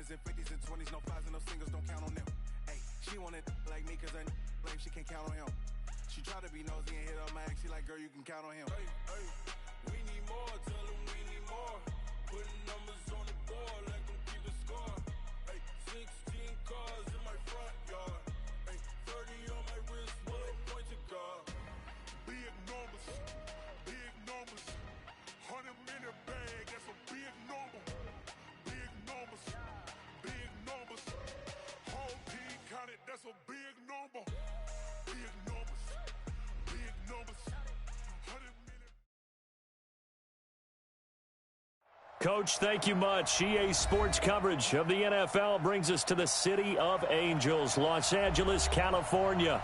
hundreds and 50s and 20s, no fives and no singles, don't count on them. Hey, she wanted like me cause her blame, she can't count on him. She tried to be nosy and hit up my ex, she like, girl, you can count on him. Hey, we need more, tell them we need more. Putting numbers on the board, let them keep the score. Hey, 16 cars in my front yard. Hey, 30 on my wrist, bullet point to God. Big numbers, 100 minute bag, that's a big number. Big numbers, whole team counted, that's a big number. Big numbers, 100 minute. Coach, thank you much. EA Sports coverage of the NFL brings us to the City of Angels, Los Angeles, California.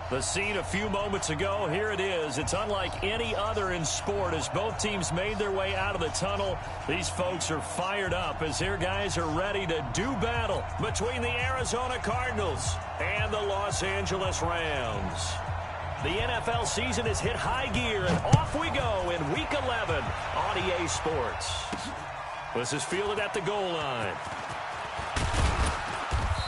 The scene a few moments ago, here it is. It's unlike any other in sport as both teams made their way out of the tunnel. These folks are fired up as their guys are ready to do battle between the Arizona Cardinals and the Los Angeles Rams. The NFL season has hit high gear, and off we go in Week 11 on EA Sports. This is fielded at the goal line.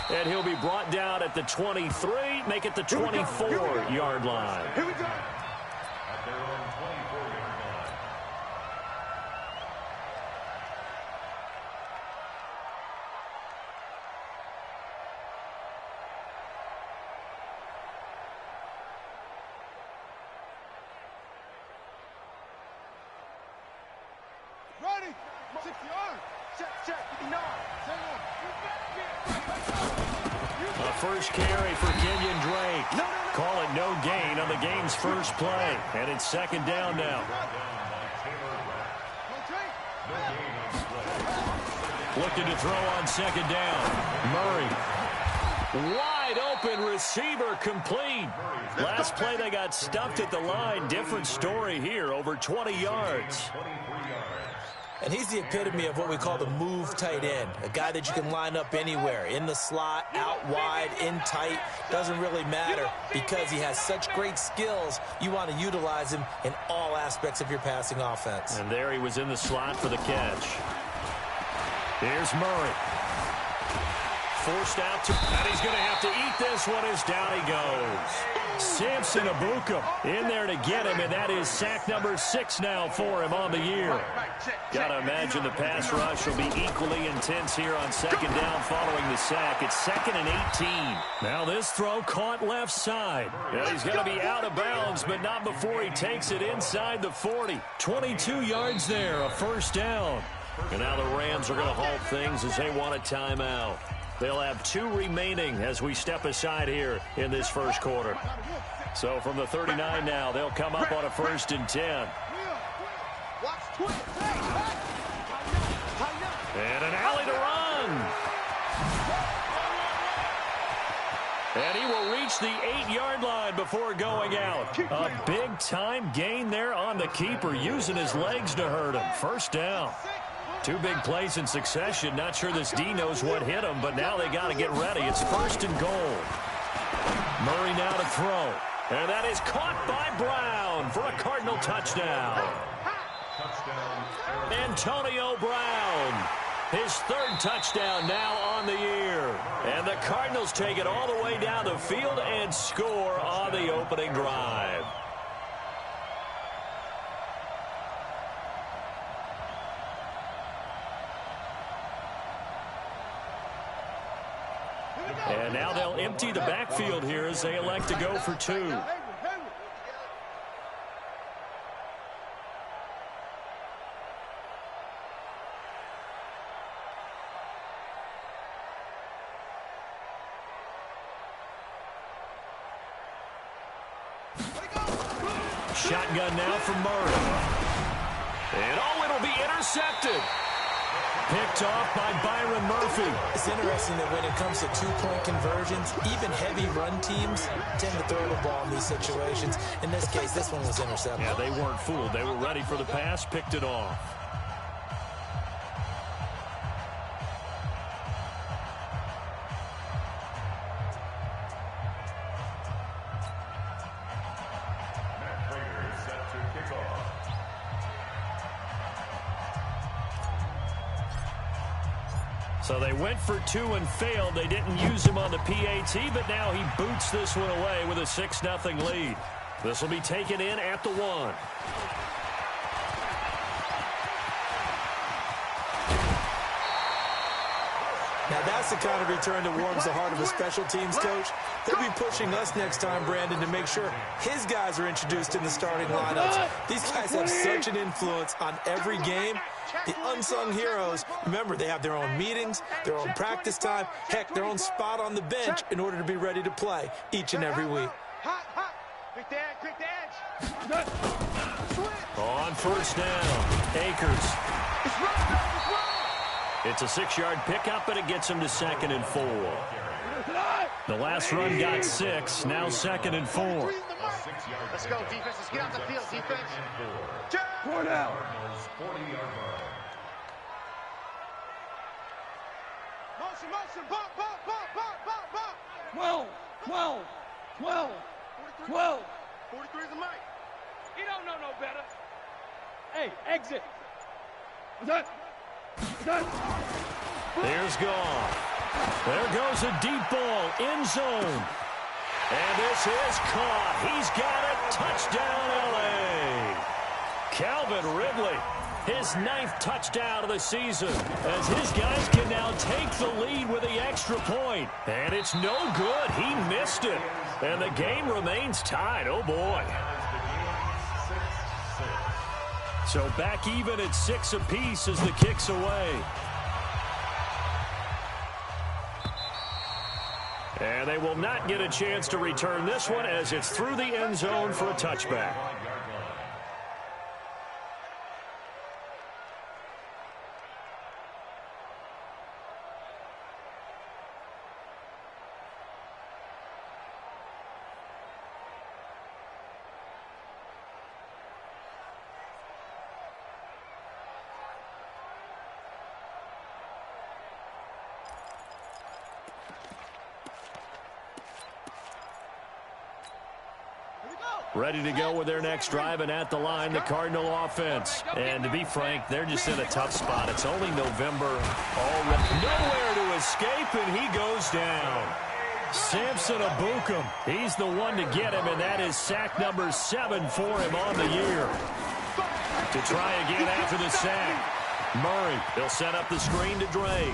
And he'll be brought down at the 23, make it the 24-yard line. Here we go. At their own 24-yard line. Ready? 60 yards. Check. 59. A first carry for Kenyon Drake. Call it no gain on the game's first play. And it's second down now. Looking to throw on second down. Murray. Wide open receiver complete. Last play they got stuffed at the line. Different story here. Over 20 yards. And he's the epitome of what we call the move tight end, a guy that you can line up anywhere, in the slot, out wide, in tight, doesn't really matter because he has such great skills. You want to utilize him in all aspects of your passing offense. And there he was in the slot for the catch. Here's Murray. Forced out to, and he's going to have to eat this one as down he goes. Samson Abuka in there to get him, and that is sack number 6 now for him on the year. Got to imagine the pass rush will be equally intense here on second down following the sack. It's 2nd and 18. Now this throw caught left side. Yeah, he's going to be out of bounds, but not before he takes it inside the 40. 22 yards there, a first down. And now the Rams are going to halt things as they want a timeout. They'll have 2 remaining as we step aside here in this first quarter. So from the 39 now, they'll come up on a 1st and 10. And an alley to run. And he will reach the 8-yard line before going out. A big-time gain there on the keeper, using his legs to hurt him. First down. 2 big plays in succession. Not sure this D knows what hit him, but now they got to get ready. It's 1st and goal. Murray now to throw. And that is caught by Brown for a Cardinal touchdown. Antonio Brown. His 3rd touchdown now on the year. And the Cardinals take it all the way down the field and score on the opening drive. And now they'll empty the backfield here as they elect to go for 2. Shotgun now from Murray. And it'll be intercepted. Picked off by Byron Murphy. It's interesting that when it comes to 2-point conversions, even heavy run teams tend to throw the ball in these situations. In this case, this one was intercepted. Yeah, they weren't fooled. They were ready for the pass, picked it off. So they went for 2 and failed. They didn't use him on the PAT, but now he boots this one away with a 6-0 lead. This will be taken in at the 1. Now that's the kind of return that warms the heart of a special teams coach. He'll be pushing us next time, Brandon, to make sure his guys are introduced in the starting lineups. These guys have such an influence on every game. The unsung heroes, remember, they have their own meetings, their own practice time, heck, their own spot on the bench in order to be ready to play each and every week. Quick the edge. On first down, Akers. It's a 6-yard pickup, but it gets him to 2nd and 4. The last run got 6, now 2nd and 4. Let's go, defense. Let's get out the field, defense. 4 down. 40-yard line. Motion, bop. 12. 43 is the mic. He don't know no better. Hey, exit. Done. There's Goff. There goes a deep ball, end zone. And this is caught. He's got it. Touchdown, L.A. Calvin Ridley, his 9th touchdown of the season, as his guys can now take the lead with the extra point. And it's no good. He missed it. And the game remains tied. Oh, boy. So back even at 6 apiece as the kick's away. And they will not get a chance to return this one as it's through the end zone for a touchback. Ready to go with their next drive, and at the line, the Cardinal offense. And to be frank, they're just in a tough spot. It's only November already. Nowhere to escape, and he goes down. Samson Abukum, he's the one to get him, and that is sack number 7 for him on the year. To try again after the sack. Murray, he'll set up the screen to Drake.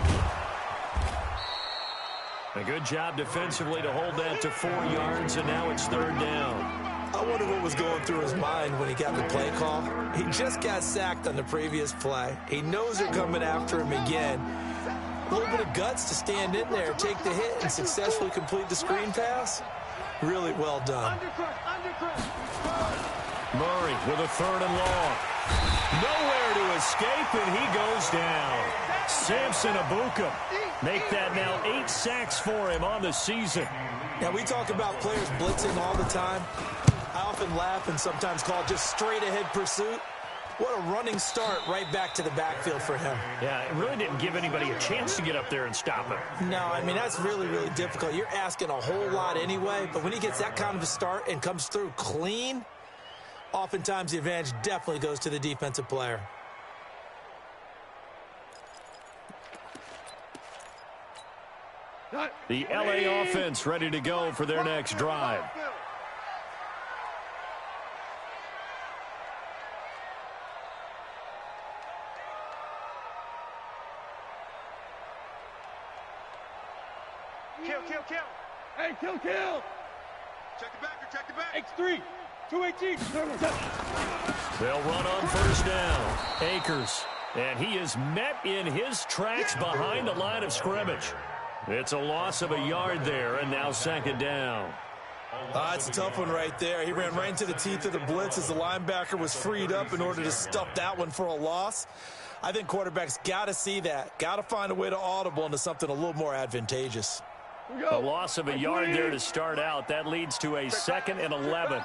A good job defensively to hold that to 4 yards, and now it's 3rd down. I wonder what was going through his mind when he got the play call. He just got sacked on the previous play. He knows they're coming after him again. A little bit of guts to stand in there, take the hit, and successfully complete the screen pass. Really well done. Murray with a 3rd and long. Nowhere to escape, and he goes down. Samson Abukum. Make that now 8 sacks for him on the season. Now, we talk about players blitzing all the time. I often laugh and sometimes call it just straight-ahead pursuit. What a running start right back to the backfield for him. Yeah, it really didn't give anybody a chance to get up there and stop him. No, I mean, that's really, really difficult. You're asking a whole lot anyway, but when he gets that kind of a start and comes through clean, oftentimes the advantage definitely goes to the defensive player. The LA offense ready to go for their next drive. Kill. Hey, kill. Check the back. X3, 218. They'll run on first down. Akers. And he is met in his tracks behind the line of scrimmage. It's a loss of a yard there, and now 2nd down. It's a tough one right there. He ran right into the teeth of the blitz as the linebacker was freed up in order to stuff that one for a loss. I think quarterbacks got to see that. Got to find a way to audible into something a little more advantageous. A loss of a yard there to start out. That leads to a 2nd and 11.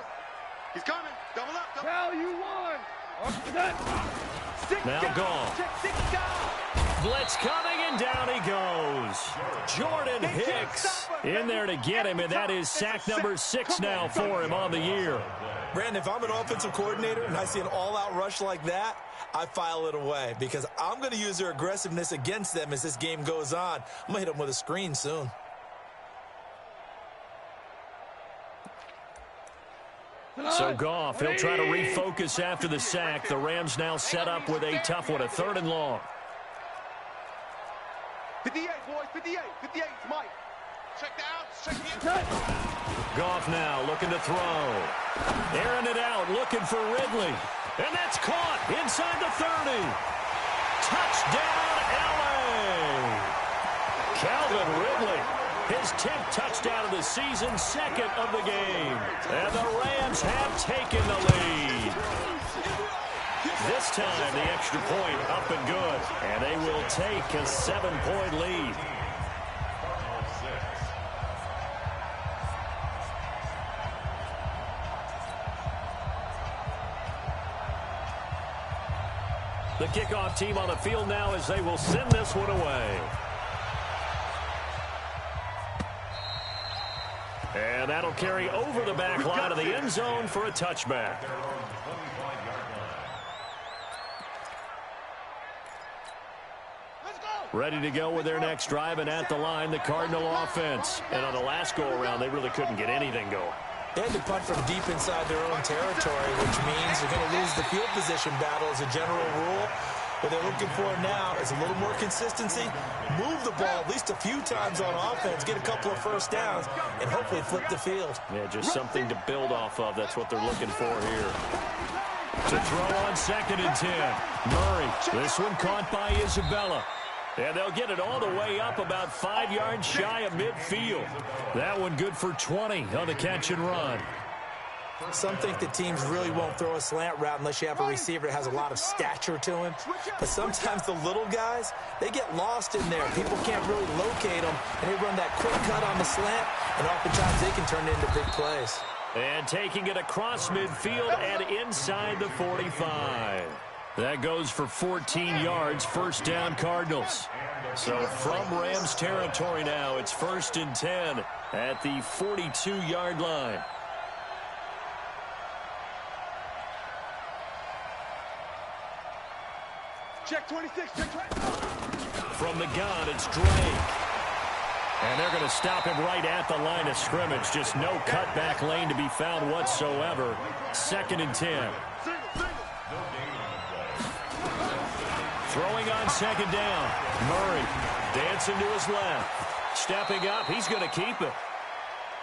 He's coming. Double up. Cal, you won. Now gone. blitz coming, and down he goes. Jordan Hicks in there to get him, and that is sack number 6 now for him on the year. Brandon, if I'm an offensive coordinator and I see an all-out rush like that, I file it away because I'm going to use their aggressiveness against them as this game goes on. I'm going to hit them with a screen soon. So Goff, he'll try to refocus after the sack. The Rams now set up with a tough one, a 3rd and long. 58, boys, 58, 58, Mike. Check the outs, check the outs. Goff now looking to throw. Airing it out, looking for Ridley. And that's caught inside the 30. Touchdown, L.A. Calvin Ridley. His 10th touchdown of the season, 2nd of the game. And the Rams have taken the lead. This time, the extra point up and good. And they will take a 7-point lead. The kickoff team on the field now as they will send this one away. And that'll carry over the back line of the end zone for a touchback. Ready to go with their next drive, and at the line, the Cardinal offense. And on the last go-around, they really couldn't get anything going. They had to punt from deep inside their own territory, which means they're going to lose the field position battle as a general rule. What they're looking for now is a little more consistency, move the ball at least a few times on offense, get a couple of first downs, and hopefully flip the field. Yeah, just something to build off of. That's what they're looking for here. To throw on 2nd and 10. Murray, this one caught by Isabella. And they'll get it all the way up about 5 yards shy of midfield. That one good for 20 on the catch and run. Some think that teams really won't throw a slant route unless you have a receiver that has a lot of stature to him. But sometimes the little guys, they get lost in there. People can't really locate them, and they run that quick cut on the slant, and oftentimes they can turn it into big plays. And taking it across midfield and inside the 45. That goes for 14 yards, 1st down Cardinals. So from Rams territory now, it's 1st and 10 at the 42-yard line. Check 26, check 20. From the gun, it's Drake. And they're going to stop him right at the line of scrimmage. Just no cutback lane to be found whatsoever. 2nd and 10. Throwing on 2nd down. Murray dancing to his left. Stepping up, he's going to keep it.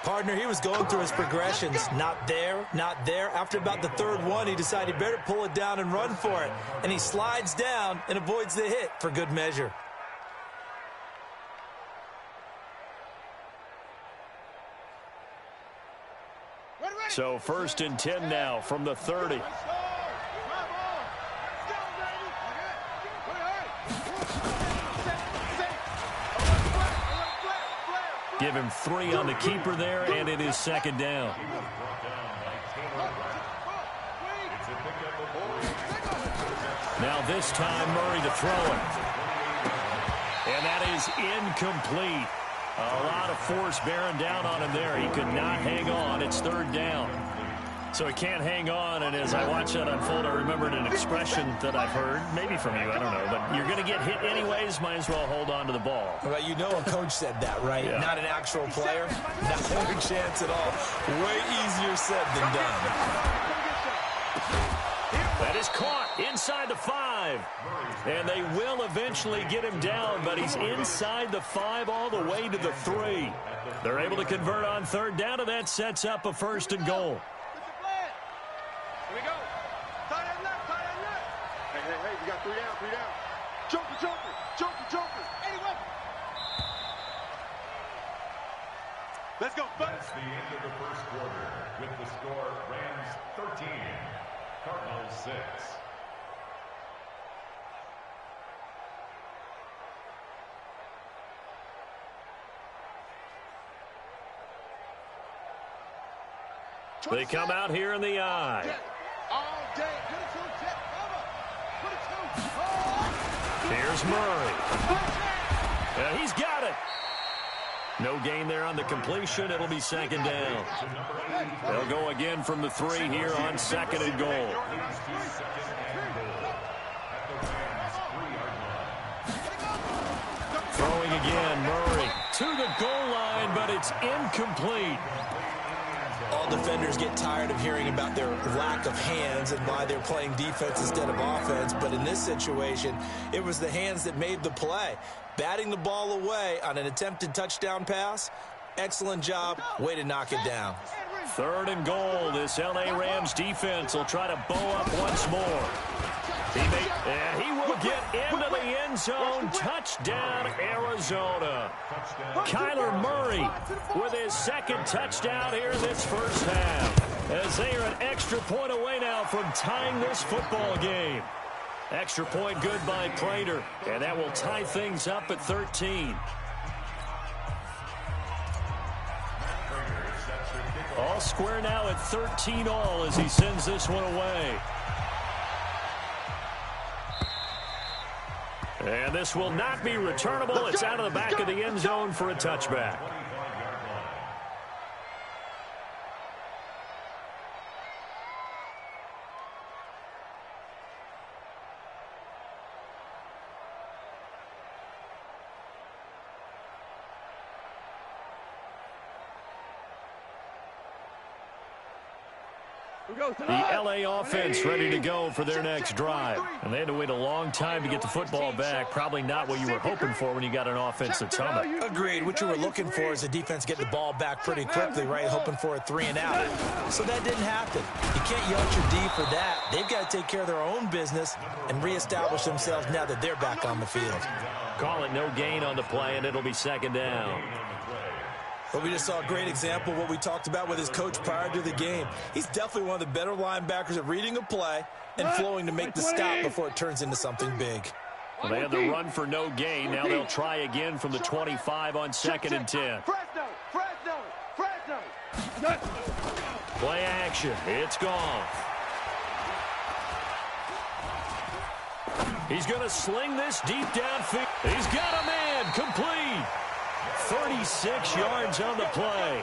Partner, he was going through his progressions. Not there, not there. After about the 3rd one, he decided he better pull it down and run for it. And he slides down and avoids the hit for good measure. So 1st and 10 now from the 30. Give him 3 on the keeper there, and it is 2nd down. Now this time, Murray to throw it. And that is incomplete. A lot of force bearing down on him there. He could not hang on. It's 3rd down. So he can't hang on, and as I watch that unfold, I remembered an expression that I've heard, maybe from you, I don't know, but you're going to get hit anyways, might as well hold on to the ball. Well, you know a coach said that, right? Yeah. Not an actual player. Not a chance at all. Way easier said than done. That is caught inside the 5. And they will eventually get him down, but he's inside the 5 all the way to the 3. They're able to convert on 3rd down, and that sets up a 1st and goal. Here we go. Tight end left, tight end left. Hey, we got 3 down, 3 down. Joker. Anyway. Let's go, buddy. That's the end of the 1st quarter with the score Rams 13, Cardinals 6. They come out here in the eye. All day. Here Here's Murray. And he's got it. No gain there on the completion. It'll be second down. They'll go again from the 3 here on second and goal. Throwing again, Murray to the goal line, but it's incomplete. All defenders get tired of hearing about their lack of hands and why they're playing defense instead of offense. But in this situation, it was the hands that made the play. Batting the ball away on an attempted touchdown pass, excellent job. Way to knock it down. Third and goal. This L.A. Rams defense will try to bow up once more. And he will get into the end zone. Touchdown, Arizona. Kyler Murray with his second touchdown here this first half, as they are an extra point away now from tying this football game. Extra point good by Prater, and that will tie things up at 13. All square now at 13 all as he sends this one away. And this will not be returnable. It's out of the back of the end zone for a touchback. The L.A. offense ready to go for their next drive. And they had to wait a long time to get the football back. Probably not what you were hoping for when you got an offense that's humming. Agreed. What you were looking for is the defense getting the ball back pretty quickly, right? Hoping for a 3 and out. So that didn't happen. You can't yell at your D for that. They've got to take care of their own business and reestablish themselves now that they're back on the field. Call it no gain on the play, and it'll be second down. But we just saw a great example of what we talked about with his coach prior to the game. He's definitely one of the better linebackers at reading a play and flowing to make the stop before it turns into something big. Well, they had the run for no gain. Now they'll try again from the 25 on second and 10. Play action. It's gone. He's going to sling this deep downfield. He's got a man. Complete. 36 yards on the play.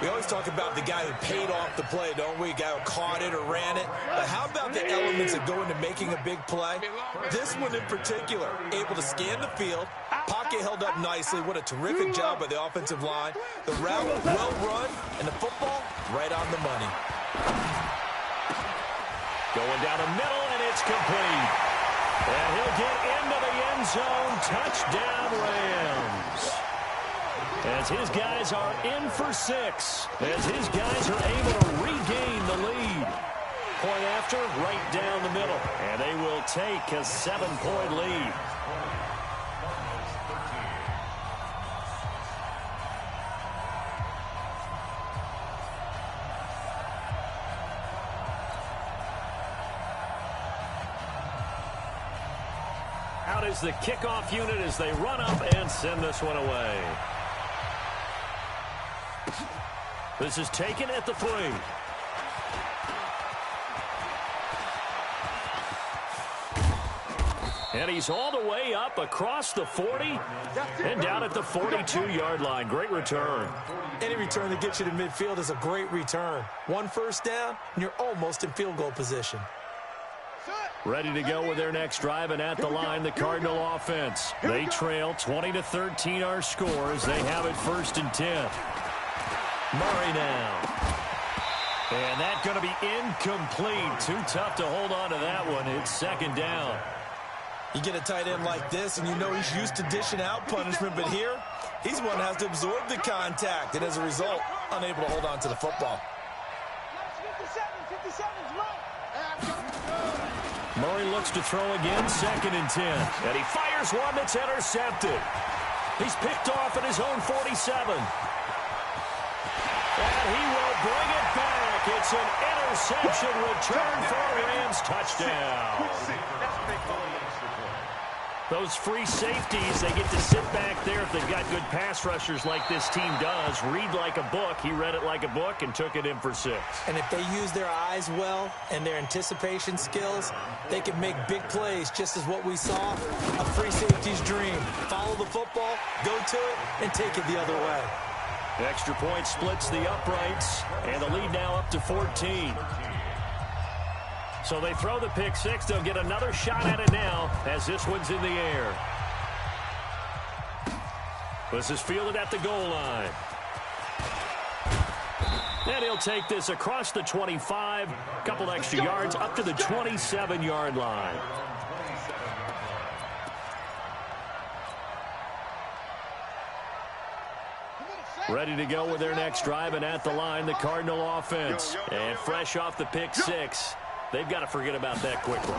We always talk about the guy who paid off the play, don't we? A guy who caught it or ran it. But how about the elements that go into making a big play? This one in particular, able to scan the field, pocket held up nicely. What a terrific job by the offensive line. The route well run, and the football right on the money. Going down the middle, and it's complete. And he'll get into the end zone. Touchdown, Rams. As his guys are in for 6. As his guys are able to regain the lead. Point after, right down the middle. And they will take a 7-point lead. Out is the kickoff unit as they run up and send this one away. This is taken at the 3. And he's all the way up across the 40 and down at the 42-yard line. Great return. Any return that gets you to midfield is a great return. 1 first down, and you're almost in field goal position. Ready to go with their next drive, and at the line, the Cardinal offense. They trail 20-13 our scores. They have it 1st and 10. Murray now. And that's going to be incomplete. Too tough to hold on to that one. It's second down. You get a tight end like this, and you know he's used to dishing out punishment, but here, he's one that has to absorb the contact, and as a result, unable to hold on to the football. Murray looks to throw again, 2nd and 10. And he fires one that's intercepted. He's picked off at his own 47. And he will bring it back. It's an interception return for a Rams touchdown. Those free safeties, they get to sit back there if they've got good pass rushers like this team does. Read like a book. He read it like a book and took it in for 6. And if they use their eyes well and their anticipation skills, they can make big plays, just as what we saw. A free safety's dream. Follow the football, go to it, and take it the other way. Extra point splits the uprights, and the lead now up to 14. So they throw the pick 6. They'll get another shot at it now as this one's in the air. This is fielded at the goal line. And he'll take this across the 25, a couple extra yards up to the 27-yard line. Ready to go with their next drive, and at the line, the Cardinal offense. And fresh off the pick 6. They've got to forget about that quickly.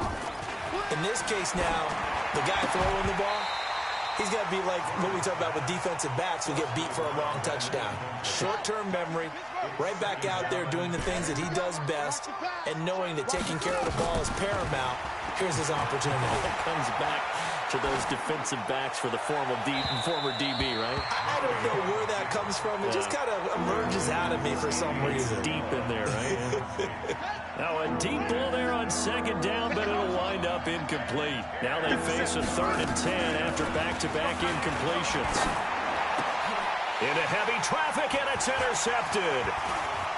In this case now, the guy throwing the ball, he's got to be like what we talk about with defensive backs who get beat for a long touchdown. Short-term memory, right back out there doing the things that he does best, and knowing that taking care of the ball is paramount. Here's his opportunity. It comes back to those defensive backs for the former DB, right? I don't know where that comes from. It just kind of emerges out of me for some reason. It's deep in there, right? Now a deep ball there on 2nd down, but it'll wind up incomplete. Now they face a 3rd and 10 after back-to-back incompletions. Into heavy traffic, and it's intercepted.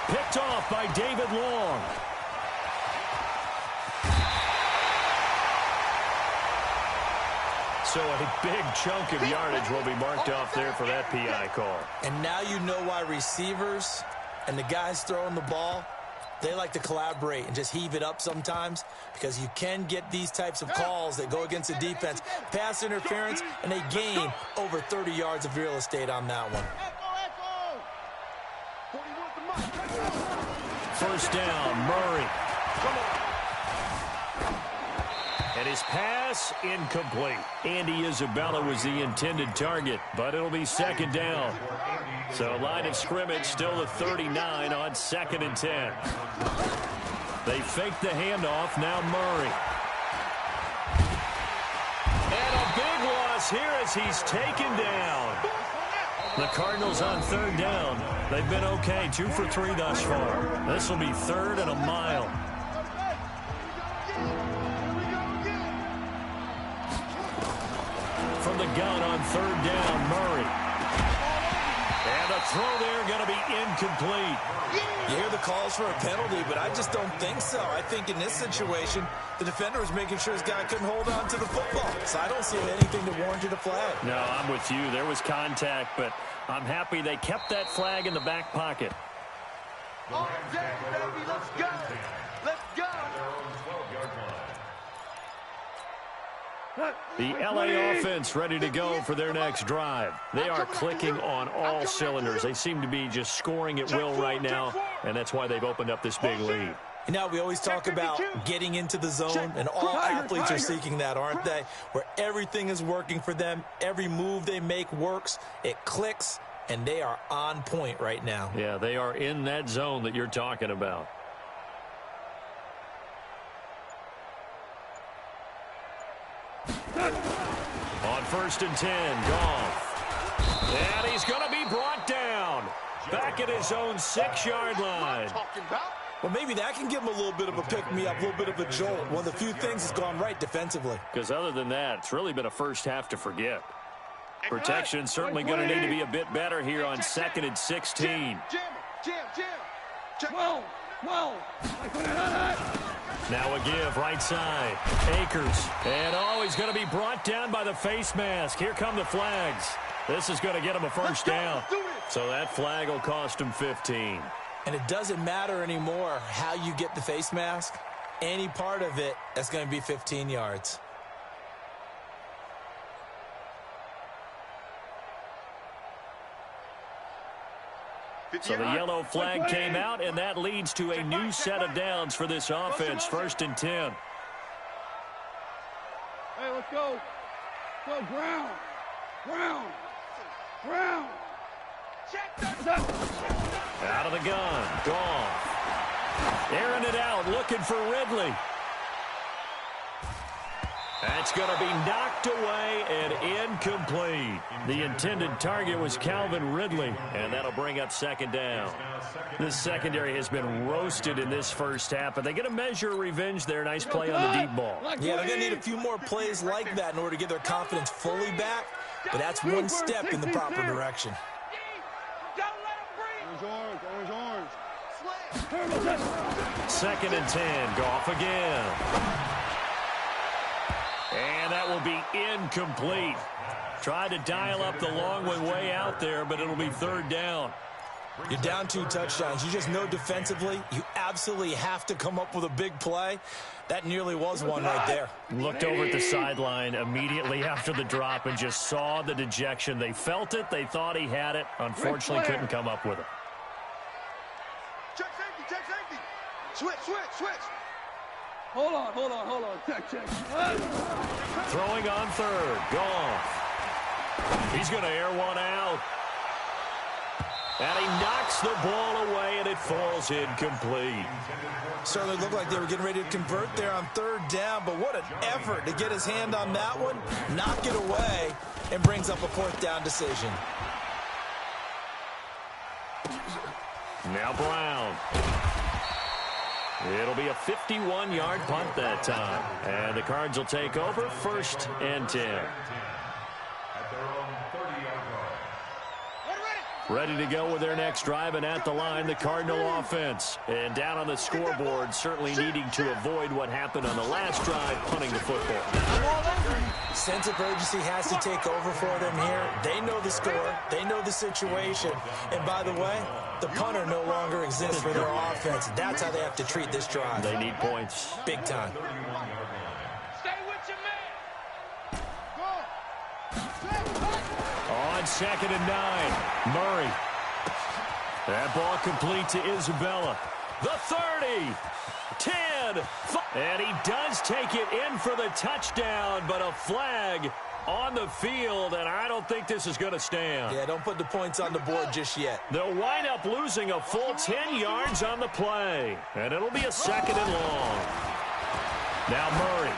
Picked off by David Long. So a big chunk of yardage will be marked off there for that PI call. And now you know why receivers and the guys throwing the ball, they like to collaborate and just heave it up sometimes, because you can get these types of calls that go against the defense, pass interference, and they gain over 30 yards of real estate on that one. 1st down, Murray. And his pass incomplete. Andy Isabella was the intended target, but it'll be 2nd down. So line of scrimmage still the 39 on 2nd and 10. They fake the handoff, now Murray. And a big loss here as he's taken down. The Cardinals on 3rd down. They've been okay, 2 for 3 thus far. This will be 3rd and a mile. From the gun on 3rd down, Murray. And a throw there going to be incomplete. You hear the calls for a penalty, but I just don't think so. I think in this situation, the defender was making sure his guy couldn't hold on to the football. So I don't see anything that warranted a flag. No, I'm with you. There was contact, but I'm happy they kept that flag in the back pocket. All day, baby, let's go. Let's go. The LA offense ready to go for their next drive. They are clicking on all cylinders. They seem to be just scoring at will right now, and that's why they've opened up this big lead. You know, we always talk about getting into the zone, and all athletes are seeking that, aren't they? Where everything is working for them, every move they make works, it clicks, and they are on point right now. Yeah, they are in that zone that you're talking about. On 1st and 10, Goff. And he's going to be brought down. Back at his own 6-yard line. Well, maybe that can give him a little bit of a pick-me-up, a little bit of a jolt. One of the few things that's gone right defensively. Because other than that, it's really been a first half to forget. Protection certainly going to need to be a bit better here on 2nd and 16. Whoa. Now a give, right side. Akers. And he's going to be brought down by the face mask. Here come the flags. This is going to get him a first down. So that flag will cost him 15. And it doesn't matter anymore how you get the face mask. Any part of it, that's going to be 15 yards. So the yellow flag came out, and that leads to a new set of downs for this offense. 1st and 10. Hey, let's go. Go, Brown. Out of the gun. Goff. Airing it out, looking for Ridley. That's going to be knocked away and incomplete. The intended target was Calvin Ridley, and that'll bring up second down. The secondary has been roasted in this first half, but they get a measure of revenge there. Nice play on the deep ball. Yeah, they're going to need a few more plays like that in order to get their confidence fully back, but that's one step in the proper direction. Second and 10. Goff again. And that will be incomplete. Tried to dial up the long one way out there, but it'll be third down. You're down 2 touchdowns. You just know defensively you absolutely have to come up with a big play. That nearly was one right there. Looked over at the sideline immediately after the drop and just saw the dejection. They felt it. They thought he had it. Unfortunately, couldn't come up with it. Check safety, check safety. Switch. Hold on. Check. Throwing on third. Goff. He's going to air one out. And he knocks the ball away, and it falls incomplete. Certainly looked like they were getting ready to convert there on third down, but what an effort to get his hand on that one, knock it away, and brings up a fourth down decision. Now Brown. It'll be a 51-yard punt that time. And the Cards will take over, 1st and 10. At their own 30-yard line. Ready to go with their next drive, and at the line, the Cardinal offense. And down on the scoreboard, certainly needing to avoid what happened on the last drive, punting the football. Sense of urgency has to take over for them here. They know the score. They know the situation. And by the way, the punter no longer exists for their offense. That's how they have to treat this drive. They need points. Big time. Stay with your man. On 2nd and 9, Murray. That ball complete to Isabella. The 30, 10, 5. And he does take it in for the touchdown, but a flag on the field, and I don't think this is going to stand. Yeah, don't put the points on the board just yet. They'll wind up losing a full 10 yards on the play, and it'll be a 2nd and long. Now Murray.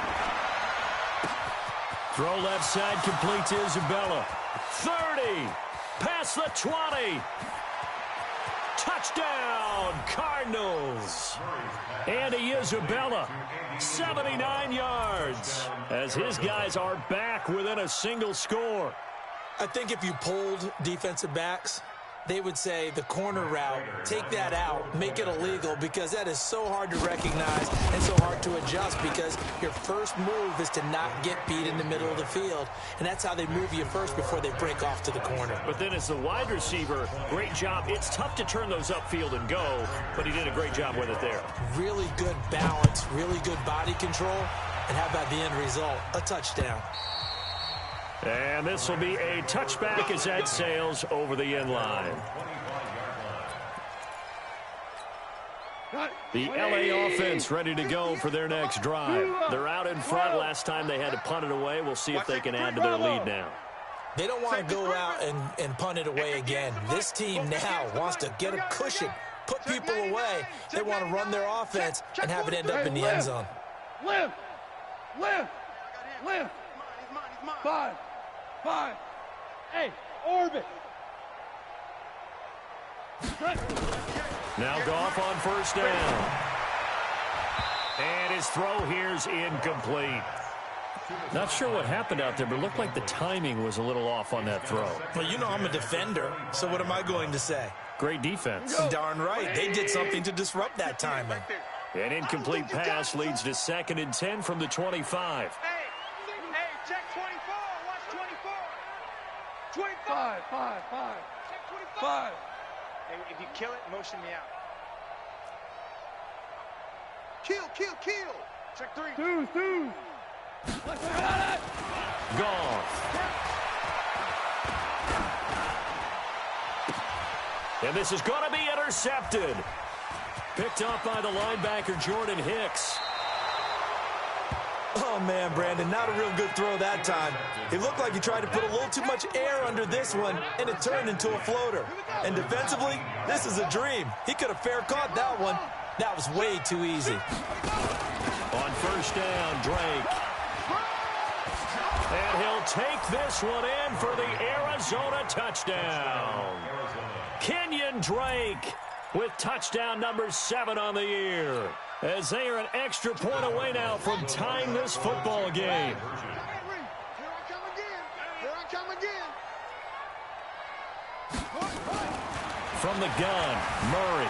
Throw left side complete to Isabella. 30, past the 20. Touchdown, Cardinals. Andy Isabella, 79 yards, as his guys are back within a single score. I think if you polled defensive backs, they would say the corner route, take that out, make it illegal, because that is so hard to recognize and so hard to adjust, because your first move is to not get beat in the middle of the field, and that's how they move you first before they break off to the corner. But then as the wide receiver, great job. It's tough to turn those upfield and go, but he did a great job with it there. Really good balance, really good body control, and how about the end result? A touchdown. And this will be a touchback as that sails over the end line. The LA offense ready to go for their next drive. They're out in front. Last time they had to punt it away. We'll see if they can add to their lead now. They don't want to go out and punt it away again. This team now wants to get a cushion, put people away. They want to run their offense and have it end up in the end zone. Lift. 5. Hey, orbit. Now Goff on 1st down. And his throw here's incomplete. Not sure what happened out there, but it looked like the timing was a little off on that throw. Well, you know I'm a defender, so what am I going to say? Great defense. Darn right. They did something to disrupt that timing. An incomplete pass leads to 2nd and 10 from the 25. Hey, check 24. Watch 24. 5. Check 25. Hey, if you kill it, motion me out. Kill. Check 3. 2. Goff. And this is going to be intercepted. Picked up by the linebacker, Jordan Hicks. Oh, man, Brandon, not a real good throw that time. It looked like he tried to put a little too much air under this one, and it turned into a floater. And defensively, this is a dream. He could have fair caught that one. That was way too easy. On 1st down, Drake. And he'll take this one in for the Arizona touchdown. Kenyon Drake with touchdown number 7 on the year, as they are an extra point away now from tying this football game. From the gun, Murray.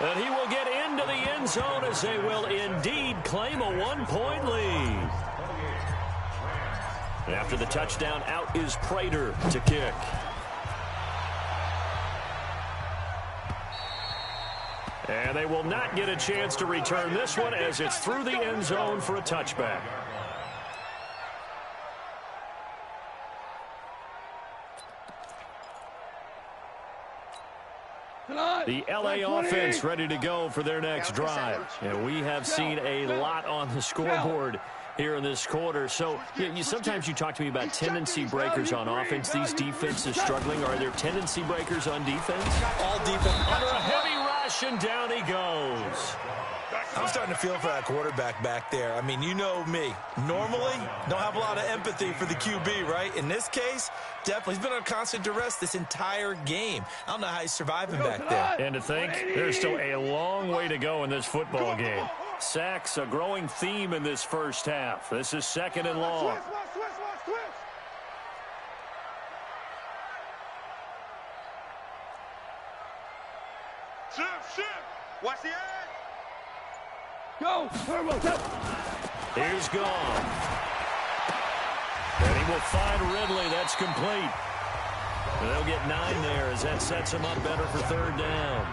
And he will get into the end zone as they will indeed claim a 1-point lead. And after the touchdown, out is Prater to kick. And they will not get a chance to return this one as it's through the end zone for a touchback. The LA offense ready to go for their next drive. And we have seen a lot on the scoreboard here in this quarter. So sometimes you talk to me about tendency breakers on offense. These defenses struggling. Are there tendency breakers on defense? All defense. Under a heavy rush, and down he goes. I'm starting to feel for that quarterback back there. I mean, you know me. Normally, don't have a lot of empathy for the QB, right? In this case, definitely. He's been on constant duress this entire game. I don't know how he's surviving back there. And to think, there's still a long way to go in this football game. Sacks, a growing theme in this first half. This is 2nd and long. Watch the edge. Go, Turbo. Here's gone. And he will find Ridley. That's complete. And they'll get 9 there as that sets him up better for 3rd down.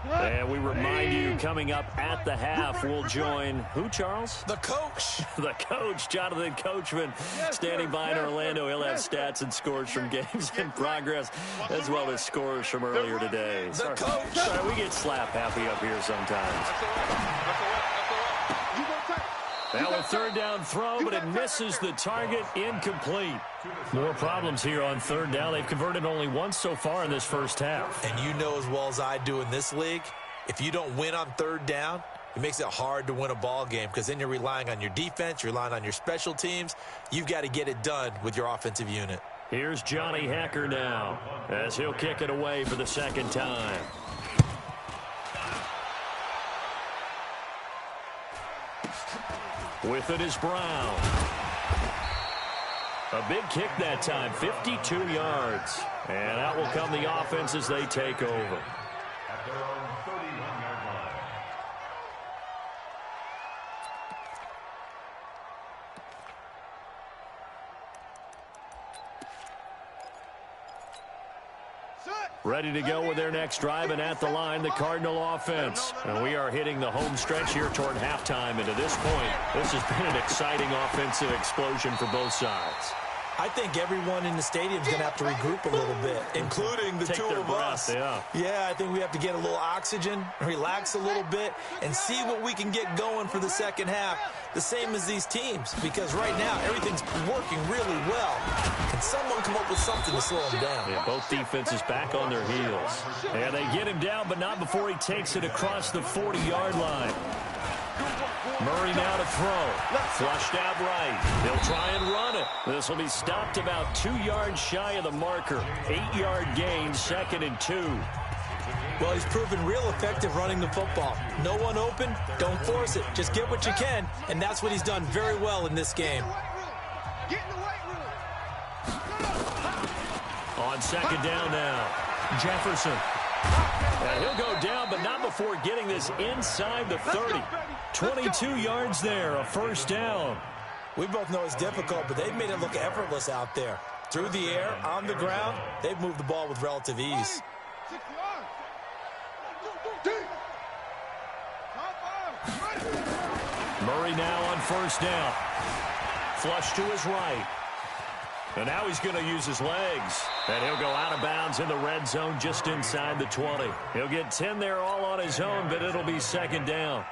And we remind you, coming up at the half, we'll join who, Charles? The coach. The coach, Jonathan Coachman, standing by in Orlando. He'll have stats and scores from games in progress, as well as scores from earlier today. The coach. Sorry, we get slap happy up here sometimes. Now a 3rd down throw, but it misses the target, incomplete. More problems here on 3rd down. They've converted only once so far in this first half. And you know as well as I do in this league, if you don't win on 3rd down, it makes it hard to win a ball game because then you're relying on your defense, you're relying on your special teams. You've got to get it done with your offensive unit. Here's Johnny Hacker now as he'll kick it away for the 2nd time. With it is Brown. A big kick that time, 52 yards. And out will come the offense as they take over. At their own 31-yard line. Ready to go with their next drive, and at the line, the Cardinal offense. And we are hitting the home stretch here toward halftime. And to this point, this has been an exciting offensive explosion for both sides. I think everyone in the stadium is going to have to regroup a little bit, including the two of us. Yeah, I think we have to get a little oxygen, relax a little bit, and see what we can get going for the second half, the same as these teams, because right now everything's working really well. Can someone come up with something to slow them down? Yeah, both defenses back on their heels. And they get him down, but not before he takes it across the 40-yard line. Murray now to throw. Flushed out right. He'll try and run it. This will be stopped about 2 yards shy of the marker. 8-yard gain, 2nd and 2. Well, he's proven real effective running the football. No one open, don't force it. Just get what you can, and that's what he's done very well in this game. On 2nd down now, Jefferson. And he'll go down, but not before getting this inside the 30. 22 yards there, a 1st down. We both know it's difficult, but they've made it look effortless out there. Through the air, on the ground, they've moved the ball with relative ease. Murray now on 1st down. Flush to his right. And now he's going to use his legs. And he'll go out of bounds in the red zone just inside the 20. He'll get 10 there all on his own, but it'll be second down.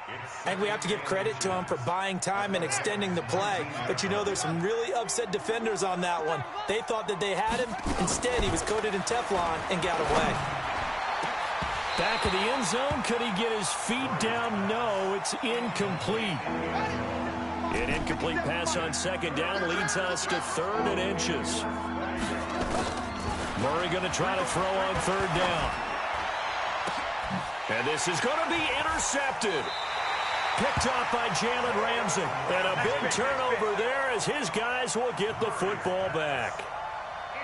And we have to give credit to him for buying time and extending the play. But you know, there's some really upset defenders on that one. They thought that they had him. Instead, he was coated in Teflon and got away. Back of the end zone. Could he get his feet down? No, it's incomplete. An incomplete pass on second down leads us to 3rd and inches. Murray going to try to throw on 3rd down. And this is going to be intercepted. Picked off by Jalen Ramsey. And a big turnover there as his guys will get the football back.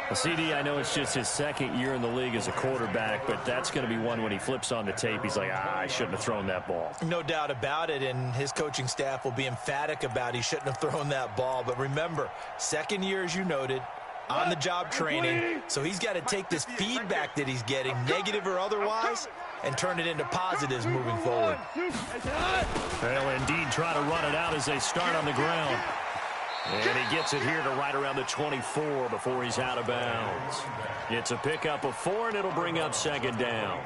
Well, CD, I know it's just his 2nd year in the league as a quarterback, but that's going to be one when he flips on the tape. He's like, I shouldn't have thrown that ball. No doubt about it, and his coaching staff will be emphatic about he shouldn't have thrown that ball. But remember, 2nd year, as you noted, on-the-job training, so he's got to take this feedback that he's getting, negative or otherwise, and turn it into positives moving forward. They'll indeed try to run it out as they start on the ground. And he gets it here to right around the 24 before he's out of bounds. It's a pickup of 4, and it'll bring up 2nd down.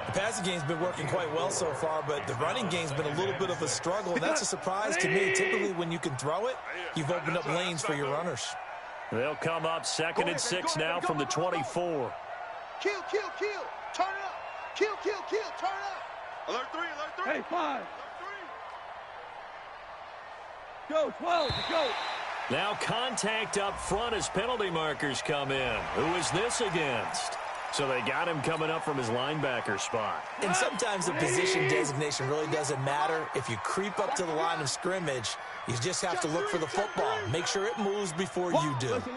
The passing game's been working quite well so far, but the running game's been a little bit of a struggle, and that's a surprise to me. Typically, when you can throw it, you've opened up lanes for your runners. They'll come up 2nd and 6 now from the 24. Kill. Turn up. Kill. Turn up. Alert 3. Hey, 5. Go, 12, go. Now contact up front as penalty markers come in. Who is this against? So they got him coming up from his linebacker spot. And sometimes the position designation really doesn't matter. If you creep up to the line of scrimmage, you just have to look for the football. Make sure it moves before you do. Listen.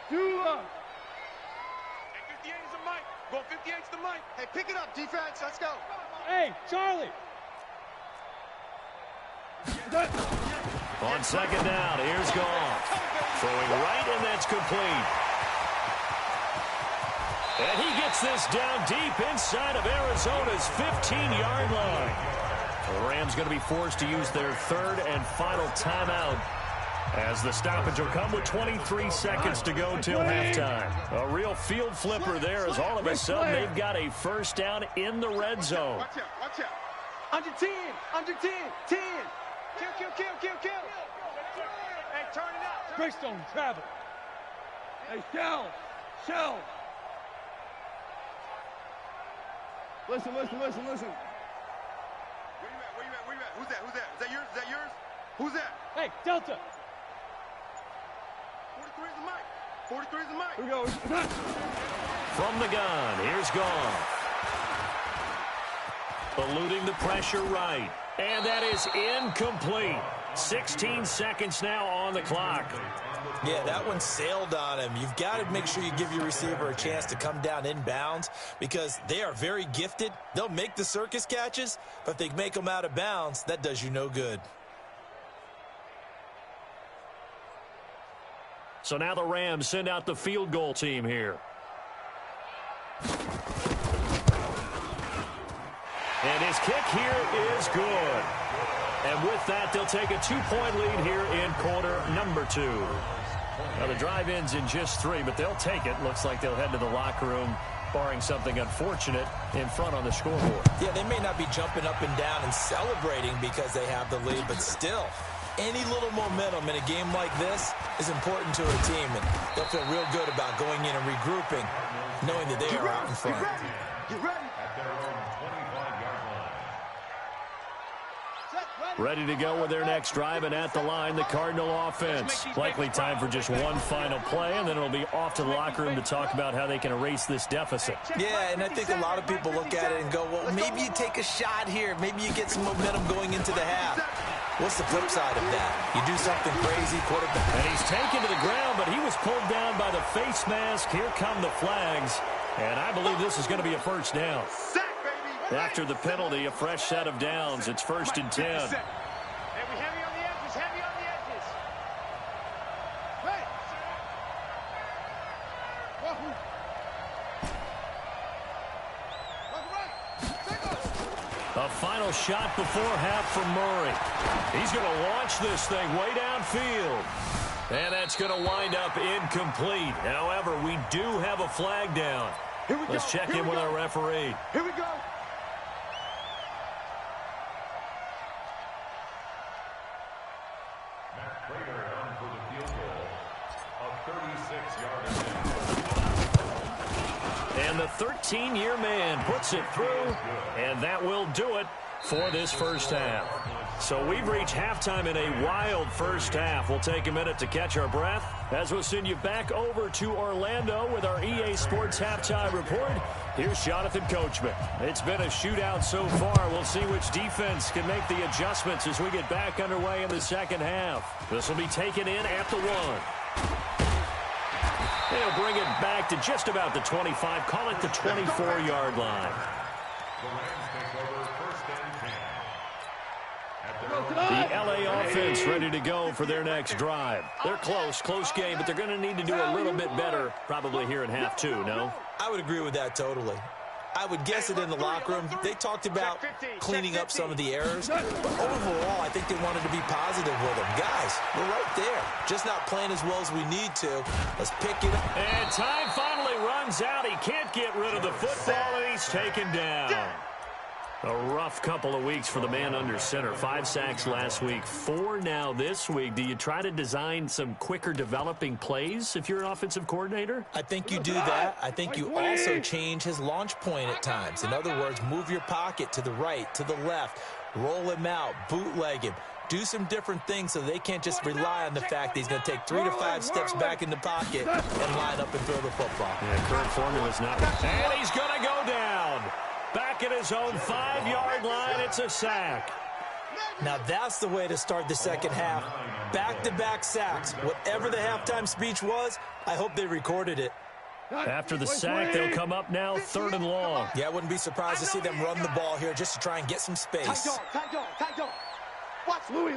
Hey, 58 is the mic. Go 58's the mic. Hey, pick it up, defense. Let's go. Hey, Charlie. On 2nd down, here's Goff. Throwing right, and that's complete. And he gets this down deep inside of Arizona's 15-yard line. The Rams going to be forced to use their 3rd and final timeout as the stoppage will come with 23 seconds to go till halftime. A real field flipper there as all of a sudden they've got a 1st down in the red zone. Watch out. Under 10. 10. Kill. Hey, turn it out. Brickstone, travel. Hey, Shell. Listen. Where you at? Who's that? Is that yours? Who's that? Hey, Delta. 43 is the mic. Here we go. From the gun, here's Goff. Eluding the pressure right. And that is incomplete. 16 seconds now on the clock. Yeah, that one sailed on him. You've got to make sure you give your receiver a chance to come down inbounds because they are very gifted. They'll make the circus catches, but if they make them out of bounds, that does you no good. So now the Rams send out the field goal team here. And his kick here is good. And with that, they'll take a 2-point lead here in quarter number 2. Now the drive ends in just 3, but they'll take it. Looks like they'll head to the locker room, barring something unfortunate in front on the scoreboard. Yeah, they may not be jumping up and down and celebrating because they have the lead, but still, any little momentum in a game like this is important to a team, and they'll feel real good about going in and regrouping, knowing that they are out in front. Get ready. Ready to go with their next drive, and at the line, the Cardinal offense. Likely time for just one final play, and then it'll be off to the locker room to talk about how they can erase this deficit. Yeah, and I think a lot of people look at it and go, well, maybe you take a shot here. Maybe you get some momentum going into the half. What's the flip side of that? You do something crazy, quarterback. And he's taken to the ground, but he was pulled down by the face mask. Here come the flags, and I believe this is going to be a 1st down. After the penalty, a fresh set of downs. It's 1st and 10. Hey, we heavy on the edges. Hey. A final shot before half from Murray. He's going to launch this thing way downfield. And that's going to wind up incomplete. However, we do have a flag down. Let's check in with our referee. Here we go. Matt Prater on for the field goal of 36 yards. And the 13-year man puts it through, and that will do it for this first half. So we've reached halftime in a wild first half. We'll take a minute to catch our breath as we'll send you back over to Orlando with our EA Sports Halftime Report. Here's Jonathan Coachman. It's been a shootout so far. We'll see which defense can make the adjustments as we get back underway in the second half. This will be taken in at the 1. They'll bring it back to just about the 25. Call it the 24-yard line. The Rams take over first and 10. The LA offense ready to go for their next drive. They're close game, but they're going to need to do a little bit better probably here in half 2, no? I would agree with that totally. I would guess it in the locker room. They talked about cleaning up some of the errors. But overall, I think they wanted to be positive with them. Guys, we're right there. Just not playing as well as we need to. Let's pick it up. And time finally runs out. He can't get rid of the football, and he's taken down. A rough couple of weeks for the man under center. 5 sacks last week, 4 now this week. Do you try to design some quicker developing plays if you're an offensive coordinator? I think you do that. I think you also change his launch point at times. In other words, move your pocket to the right, to the left, roll him out, bootleg him. Do some different things so they can't just rely on the fact that he's going to take 3 to 5 steps back in the pocket and line up and throw the football. Yeah, current formula's not. And he's going to go down. Back at his own 5-yard line, it's a sack. Now that's the way to start the second half. Back-to-back sacks. Whatever the halftime speech was, I hope they recorded it. After the sack, they'll come up now 3rd and long. Yeah, I wouldn't be surprised to see them run the ball here just to try and get some space. Tight dog. Watch Louis.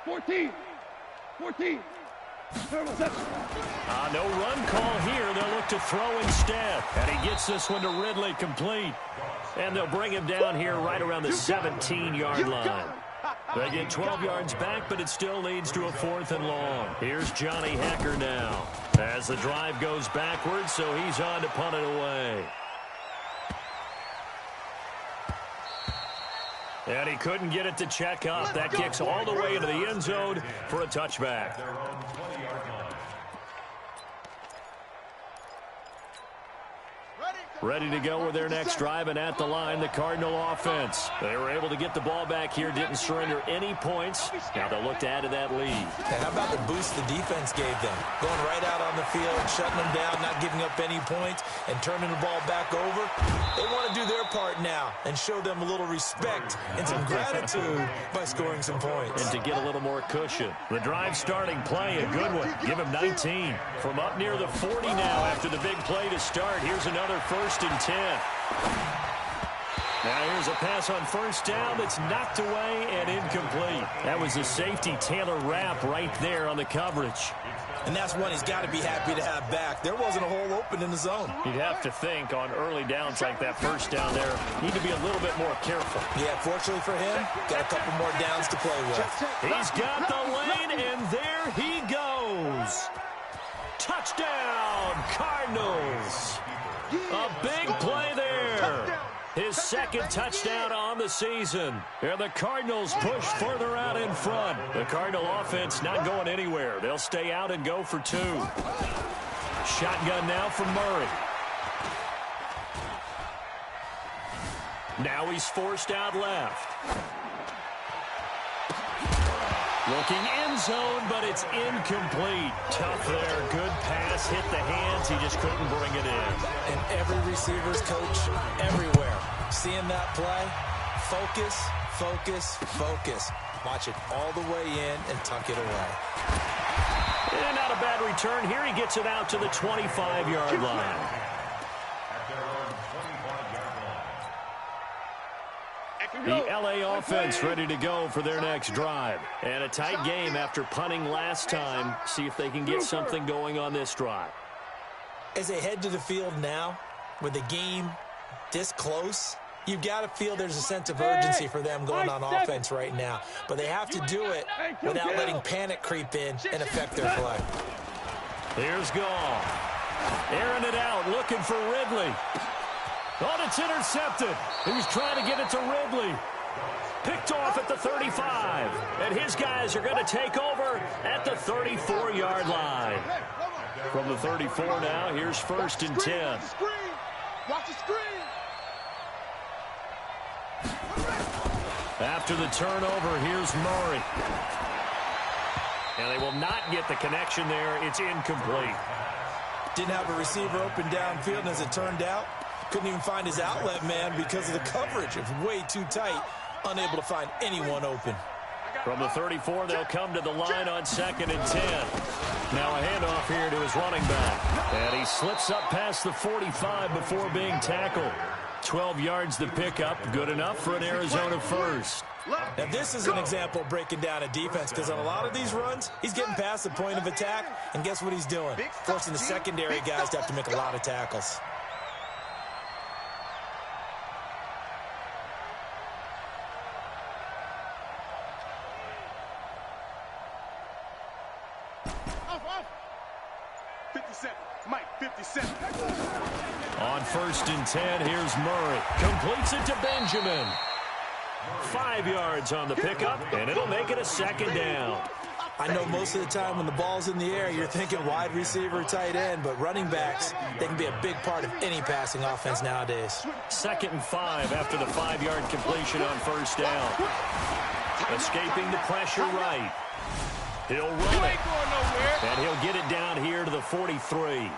14. No run call here. They'll look to throw instead. And he gets this one to Ridley complete. And they'll bring him down here right around the 17-yard line. They get 12 yards back, but it still leads to a 4th and long. Here's Johnny Hecker now as the drive goes backwards, so he's on to punt it away. And he couldn't get it to check up. That kicks all the way into the end zone for a touchback. Ready to go with their next drive, and at the line, the Cardinal offense. They were able to get the ball back here, didn't surrender any points. Now they'll look to add to that lead. And how about the boost the defense gave them? Going right out on the field, shutting them down, not giving up any points, and turning the ball back over. They want to do their part now and show them a little respect and some gratitude by scoring some points. And to get a little more cushion. The drive starting play, a good one. Give him 19. From up near the 40 now after the big play to start. Here's another 1st and 10. Now here's a pass on 1st down that's knocked away and incomplete. That was a safety Taylor Rapp right there on the coverage. And that's one he's got to be happy to have back. There wasn't a hole open in the zone. You'd have to think on early downs like that 1st down there, need to be a little bit more careful. Yeah, fortunately for him, got a couple more downs to play with. He's got the lane, and there he goes. Touchdown, Cardinals. A big play there. His 2nd touchdown on the season. And the Cardinals push further out in front. The Cardinal offense not going anywhere. They'll stay out and go for 2. Shotgun now from Murray. Now he's forced out left. Looking end zone, but it's incomplete. Tough there. Good pass. Hit the hands. He just couldn't bring it in. And every receiver's coach everywhere. Seeing that play, focus. Watch it all the way in and tuck it away. And not a bad return. Here he gets it out to the 25-yard line. The LA offense ready to go for their next drive. And a tight game after punting last time. See if they can get something going on this drive. As they head to the field now, with the game this close, you've got to feel there's a sense of urgency for them going on offense right now. But they have to do it without letting panic creep in and affect their play. Here's Gall. Airing it out, looking for Ridley. Oh, it's intercepted. He was trying to get it to Ridley. Picked off at the 35. And his guys are going to take over at the 34-yard line. From the 34 now, here's 1st and 10. Watch the screen. After the turnover, here's Murray. And they will not get the connection there. It's incomplete. Didn't have a receiver open downfield, and as it turned out, couldn't even find his outlet man because of the coverage. It was way too tight, unable to find anyone open. From the 34, they'll come to the line on 2nd and 10. Now a handoff here to his running back. And he slips up past the 45 before being tackled. 12 yards the pickup, good enough for an Arizona first. Now this is an example of breaking down a defense, because on a lot of these runs, he's getting past the point of attack, and guess what he's doing? Forcing the secondary guys to have to make a lot of tackles. On 1st and 10, here's Murray. Completes it to Benjamin. 5 yards on the pickup, and it'll make it a 2nd down. I know most of the time when the ball's in the air, you're thinking wide receiver, tight end, but running backs, they can be a big part of any passing offense nowadays. 2nd and 5 after the 5-yard completion on 1st down. Escaping the pressure right. He'll run it, and he'll get it down here to the 43.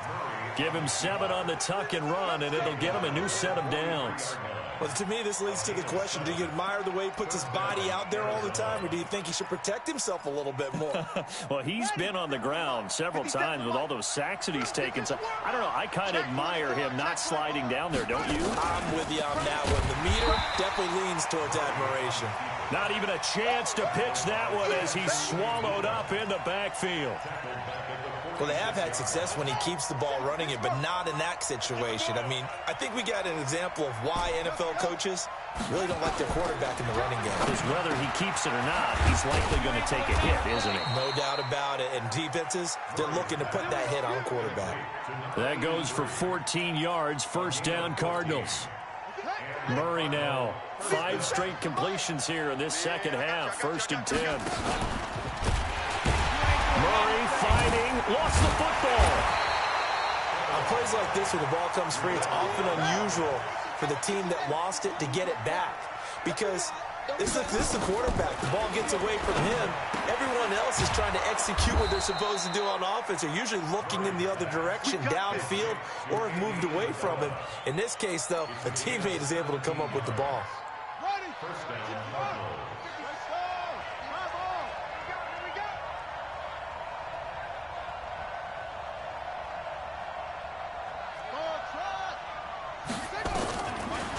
Give him 7 on the tuck and run, and it'll get him a new set of downs. Well, to me, this leads to the question, do you admire the way he puts his body out there all the time, or do you think he should protect himself a little bit more? Well, he's been on the ground several times with all those sacks that he's taken. So, I don't know, I kind of admire him not sliding down there, don't you? I'm with you on that one. The meter definitely leans towards admiration. Not even a chance to pitch that one as he's swallowed up in the backfield. Well, they have had success when he keeps the ball running it, but not in that situation. I mean, I think we got an example of why NFL coaches really don't like their quarterback in the running game. Because whether he keeps it or not, he's likely going to take a hit, isn't he? No doubt about it. And defenses, they're looking to put that hit on quarterback. That goes for 14 yards. 1st down, Cardinals. Murray now. 5 straight completions here in this 2nd half. 1st and 10. Murray fighting, lost the football. On plays like this where the ball comes free, it's often unusual for the team that lost it to get it back. Because this is the quarterback. The ball gets away from him. Everyone else is trying to execute what they're supposed to do on offense. They're usually looking in the other direction, downfield, or have moved away from him. In this case, though, a teammate is able to come up with the ball.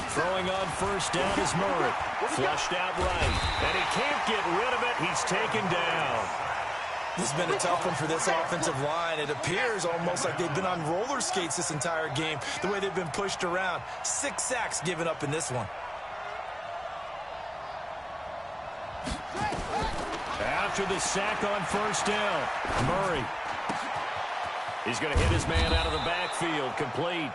Throwing on 1st down is Murray. Flushed out right. And he can't get rid of it. He's taken down. This has been a tough one for this offensive line. It appears almost like they've been on roller skates this entire game, the way they've been pushed around. 6 sacks given up in this one. After the sack on 1st down, Murray. He's going to hit his man out of the backfield, complete.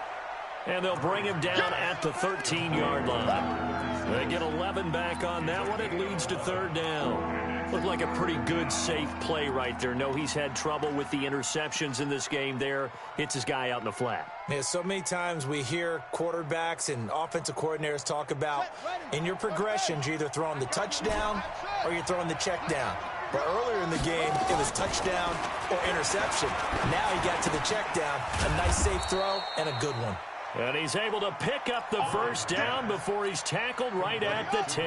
And they'll bring him down at the 13-yard line. They get 11 back on that one. It leads to 3rd down. Looked like a pretty good, safe play right there. No, he's had trouble with the interceptions in this game there. Hits his guy out in the flat. Yeah, so many times we hear quarterbacks and offensive coordinators talk about in your progressions, you're either throwing the touchdown or you're throwing the check down. But earlier in the game, it was touchdown or interception. Now he got to the check down, a nice safe throw, and a good one. And he's able to pick up the 1st down before he's tackled right at the 10.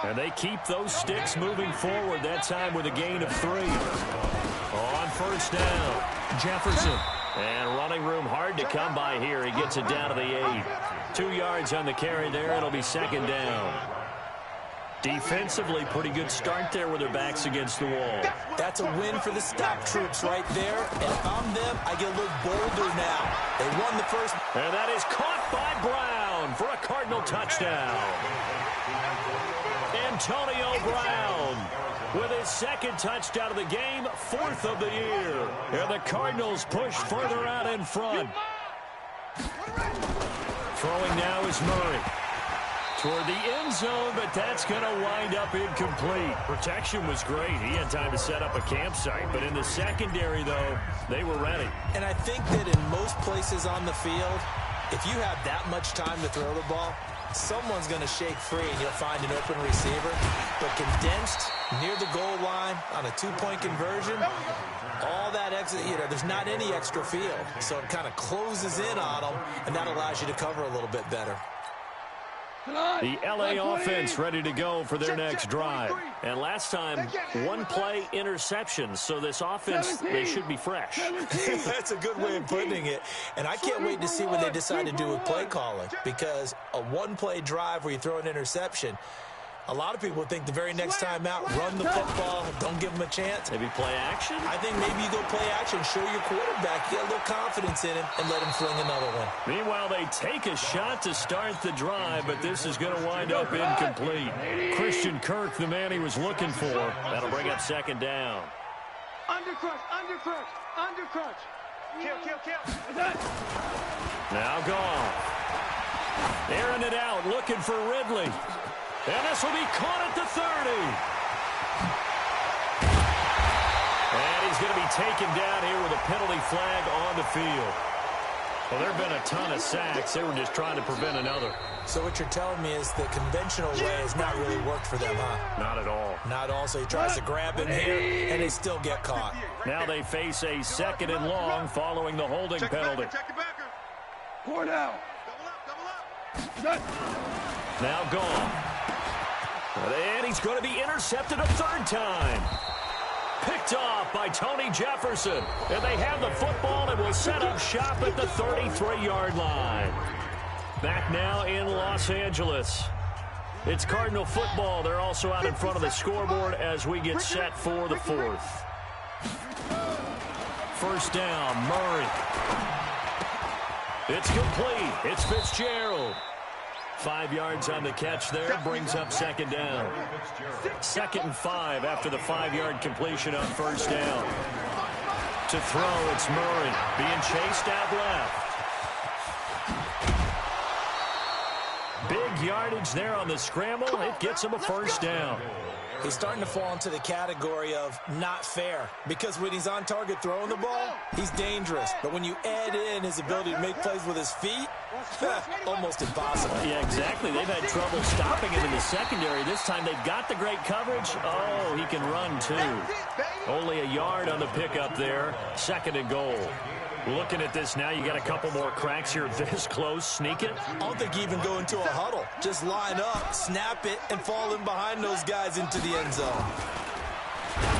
And they keep those sticks moving forward, that time with a gain of 3. On 1st down, Jefferson. And running room hard to come by here. He gets it down to the 8. 2 yards on the carry there. It'll be 2nd down. Defensively, pretty good start there with their backs against the wall. That's a win for the stop troops right there. And if I'm them, I get a little bolder now. They won the first. And that is caught by Brown for a Cardinal touchdown. Antonio Brown with his second touchdown of the game, 4th of the year. And the Cardinals push further out in front. Throwing now is Murray. Toward the end zone, but that's going to wind up incomplete. Protection was great. He had time to set up a campsite, but in the secondary, though, they were ready. And I think that in most places on the field, if you have that much time to throw the ball, someone's going to shake free and you'll find an open receiver. But condensed near the goal line on a 2-point conversion, all that extra, there's not any extra field. So it kind of closes in on them, and that allows you to cover a little bit better. The LA offense ready to go for their next drive. And last time, 1-play interception. So this offense, they should be fresh. That's a good way of putting it. And I can't wait to see what they decide to do with play calling. Because a 1-play drive where you throw an interception, a lot of people think the very next time out, run the football, don't give them a chance. Maybe play action? I think maybe you go play action, show your quarterback, get a little confidence in him, and let him fling another one. Meanwhile, they take a shot to start the drive, but this is going to wind up incomplete. Christian Kirk, the man he was looking for. That'll bring up second down. Undercrush, undercrush, undercrush. Kill. Now gone. Airing it out, looking for Ridley. And this will be caught at the 30. And he's going to be taken down here with a penalty flag on the field. Well, there have been a ton of sacks. They were just trying to prevent another. So what you're telling me is the conventional way has not really worked for them, huh? Not at all. Not all. So he tries to grab him here, and they still get caught. Now they face a 2nd and long following the holding penalty. Pour now. Double up. Now gone. And he's going to be intercepted a 3rd time. Picked off by Tony Jefferson. And they have the football and will set up shop at the 33-yard line. Back now in Los Angeles. It's Cardinal football. They're also out in front of the scoreboard as we get set for the 4th. First down, Murray. It's complete. It's Fitzgerald. 5 yards on the catch there, brings up second down. 2nd and 5 after the 5-yard completion on first down. To throw, it's Murray being chased out left. Big yardage there on the scramble. It gets him a first down. He's starting to fall into the category of not fair, because when he's on target throwing the ball, he's dangerous. But when you add in his ability to make plays with his feet, almost impossible. Yeah, exactly. They've had trouble stopping him in the secondary. This time they've got the great coverage. Oh, he can run too. Only a yard on the pickup there. 2nd and goal. Looking at this now, you got a couple more cracks here this close. Sneak it. I don't think you even go into a huddle. Just line up, snap it, and fall in behind those guys into the end zone.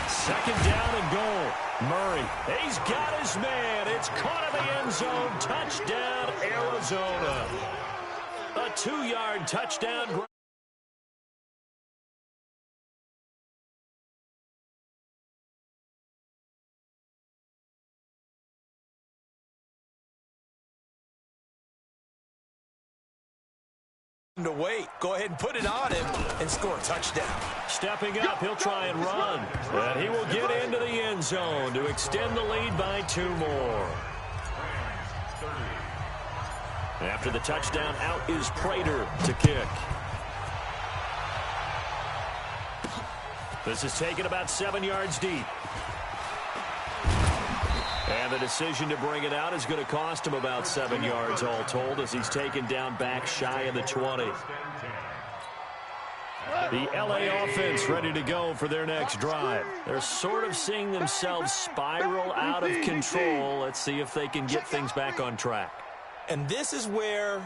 2nd down and goal. Murray, he's got his man. It's caught in the end zone. Touchdown, Arizona. A 2-yard touchdown. To wait. Go ahead and put it on him and score a touchdown. Stepping up, he'll try and run. And he will get into the end zone to extend the lead by 2 more. After the touchdown, out is Prater to kick. This is taken about 7 yards deep. And the decision to bring it out is going to cost him about 7 yards all told, as he's taken down back shy of the 20. The LA offense ready to go for their next drive. They're sort of seeing themselves spiral out of control. Let's see if they can get things back on track. And this is where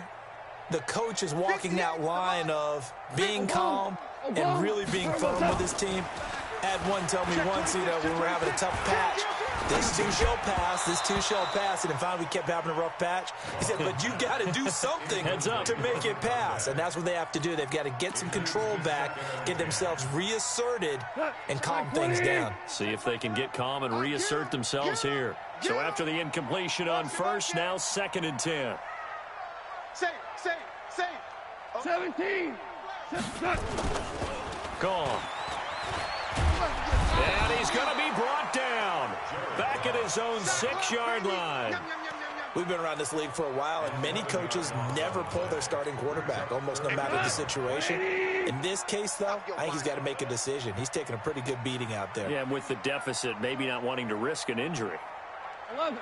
the coach is walking that line of being calm and really being firm with his team. I had one tell me once, when we're having a tough patch, This too shall pass. This too shall pass. And finally, we kept having a rough patch. He said, but you got to do something to make it pass. And that's what they have to do. They've got to get some control back, get themselves reasserted, and calm things down. See if they can get calm and reassert themselves here. So after the incompletion on first, now 2nd and 10. Say. 17. Gone. And he's going to be brought down. Back at his own 6-yard line. We've been around this league for a while, and many coaches never pull their starting quarterback, almost no matter the situation. In this case, though, I think he's got to make a decision. He's taking a pretty good beating out there. Yeah, and with the deficit, maybe not wanting to risk an injury. 11.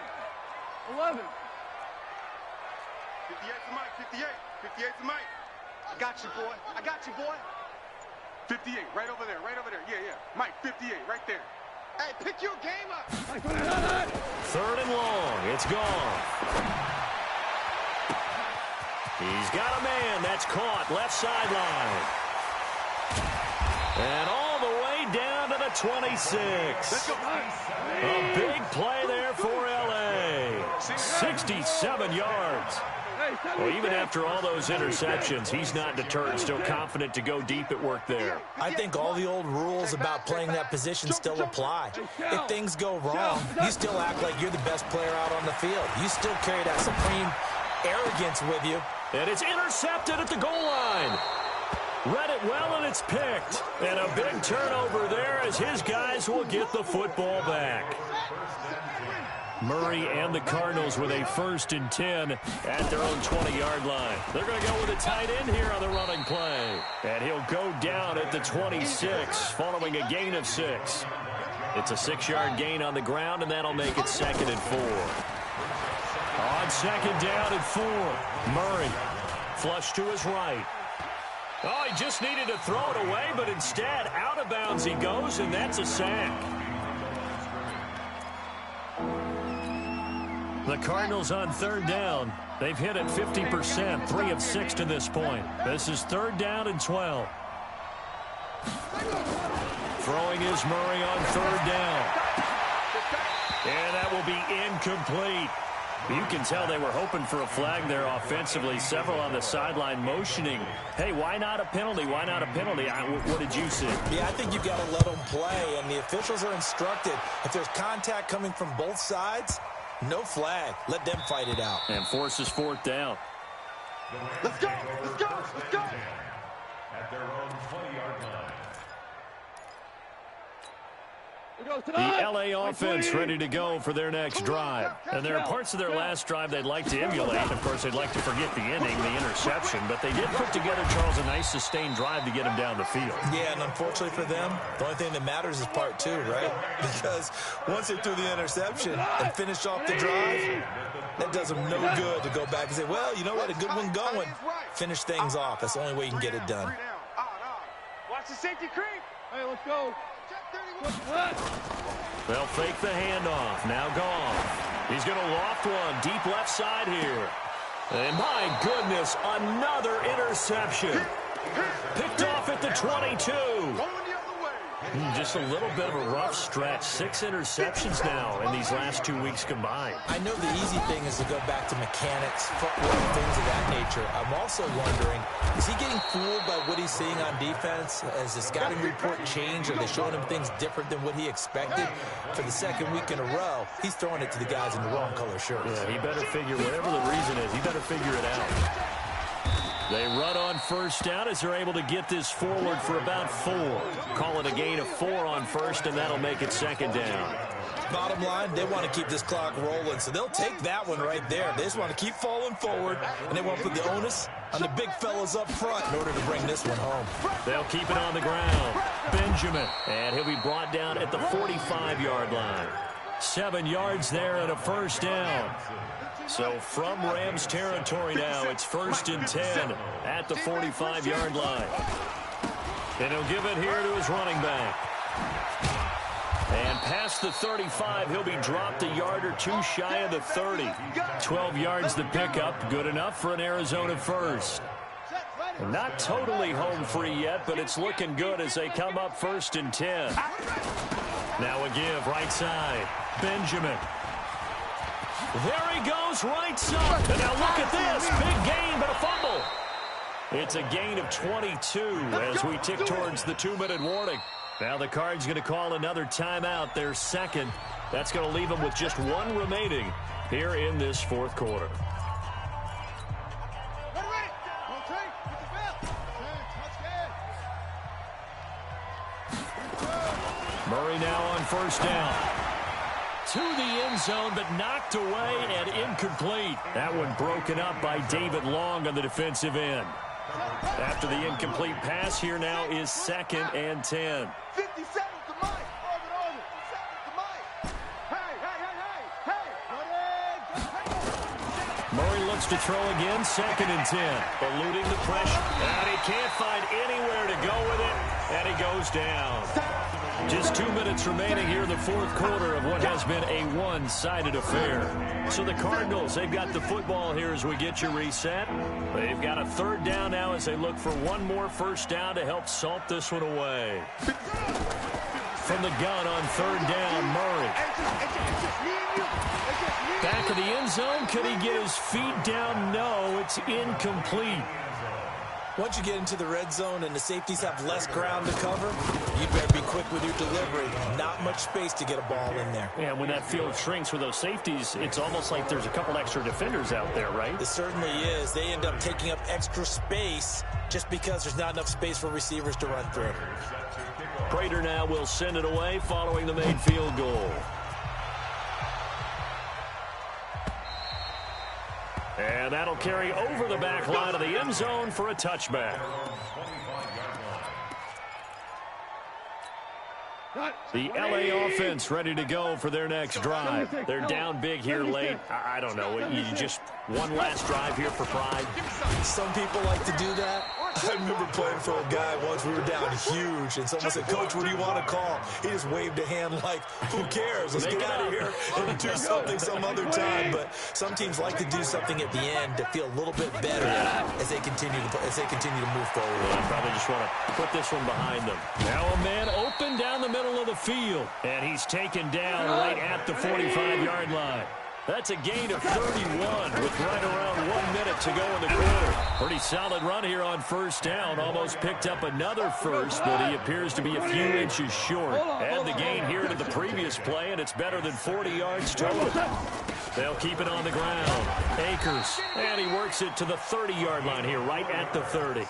58's the mic, 58's the mic. I got you, boy. 58, right over there. Yeah. Mike, 58, right there. Hey, pick your game up. 3rd and long. It's gone. He's got a man. That's caught. Left sideline. And all the way down to the 26. A big play there for L.A. 67 yards. Well, even after all those interceptions, he's not deterred, still confident to go deep at work there. I think all the old rules about playing that position still apply. If things go wrong, you still act like you're the best player out on the field. You still carry that supreme arrogance with you. And it's intercepted at the goal line. Read it well, and it's picked. And a big turnover there as his guys will get the football back. Murray and the Cardinals with a 1st and 10 at their own 20-yard line. They're going to go with a tight end here on the running play. And he'll go down at the 26 following a gain of 6. It's a 6-yard gain on the ground, and that'll make it 2nd and 4. On 2nd down and 4, Murray flush to his right. Oh, he just needed to throw it away, but instead out of bounds he goes, and that's a sack. The Cardinals on 3rd down. They've hit it 50%, 3 of 6 to this point. This is 3rd down and 12. Throwing is Murray on 3rd down. And that will be incomplete. You can tell they were hoping for a flag there offensively. Several on the sideline motioning. Hey, why not a penalty? Why not a penalty? What did you see? Yeah, I think you've got to let them play, and the officials are instructed. If there's contact coming from both sides, no flag. Let them fight it out. And forces 4th down. Let's go. At their own 20-yard line. The L.A. offense ready to go for their next drive. And there are parts of their last drive they'd like to emulate. Of course, they'd like to forget the ending, the interception. But they did put together, Charles, a nice sustained drive to get him down the field. Yeah, and unfortunately for them, the only thing that matters is part 2, right? Because once they threw the interception and finished off the drive, that does them no good to go back and say, well, you know what, a good one going. Finish things off. That's the only way you can get it done. Watch the safety creep. Hey, let's go. They'll fake the handoff. Now gone. He's going to loft one. Deep left side here. And my goodness, another interception. Picked off at the 22. Just a little bit of a rough stretch. 6 interceptions now in these last 2 weeks combined. I know the easy thing is to go back to mechanics, footwork, things of that nature. I'm also wondering, is he getting fooled by what he's seeing on defense? Has the scouting report changed? Are they showing him things different than what he expected? For the 2nd week in a row, he's throwing it to the guys in the wrong color shirts. Yeah, he better figure, whatever the reason is, he better figure it out. They run on 1st down as they're able to get this forward for about 4. Call it a gain of 4 on 1st, and that'll make it 2nd down. Bottom line, they want to keep this clock rolling, so they'll take that one right there. They just want to keep falling forward, and they want to put the onus on the big fellas up front in order to bring this one home. They'll keep it on the ground. Benjamin, and he'll be brought down at the 45-yard line. 7 yards there and a 1st down. So from Rams territory now, it's 1st and 10 at the 45-yard line. And he'll give it here to his running back. And past the 35, he'll be dropped a yard or 2 shy of the 30. 12 yards the pickup, good enough for an Arizona 1st. Not totally home free yet, but it's looking good as they come up 1st and 10. Now a give right side. Benjamin. There he goes, right side. And now look at this. Big gain, but a fumble. It's a gain of 22 as we tick towards the 2-minute warning. Now the Cards going to call another timeout, their second. That's going to leave them with just one remaining here in this fourth quarter. Murray now on 1st down. To the end zone, but knocked away and incomplete. That one broken up by David Long on the defensive end. After the incomplete pass, here now is 2nd and 10. 57 to Mike. Orbit. 57 to Mike. Hey. Murray looks to throw again, 2nd and 10. Eluding the pressure. And he can't find anywhere to go with it. And he goes down. Just 2 minutes remaining here in the fourth quarter of what has been a one-sided affair. So the Cardinals, they've got the football here as we get you reset. They've got a 3rd down now as they look for one more 1st down to help salt this one away. From the gun on 3rd down, Murray. Back of the end zone. Could he get his feet down? No, it's incomplete. Once you get into the red zone and the safeties have less ground to cover, you better be quick with your delivery. Not much space to get a ball in there. Yeah, when that field shrinks with those safeties, it's almost like there's a couple extra defenders out there, right? It certainly is. They end up taking up extra space just because there's not enough space for receivers to run through. Prater now will send it away following the made field goal. And that'll carry over the back line of the end zone for a touchback. The LA offense ready to go for their next drive. They're down big here late. I don't know. You just one last drive here for pride. Some people like to do that. I remember playing for a guy once. We were down huge, and someone said, "Coach, what do you want to call?" He just waved a hand like, "Who cares? Let's get out of here and do something some other time." But some teams like to do something at the end to feel a little bit better as they continue to move forward. Well, I probably just want to put this one behind them. Now a man open down the middle of the field, and he's taken down right at the 45-yard line. That's a gain of 31 with right around 1 minute to go in the quarter. Pretty solid run here on 1st down. Almost picked up another first, but he appears to be a few inches short. Add the gain here to the previous play, and it's better than 40 yards total. They'll keep it on the ground. Akers, and he works it to the 30-yard line here, right at the 30.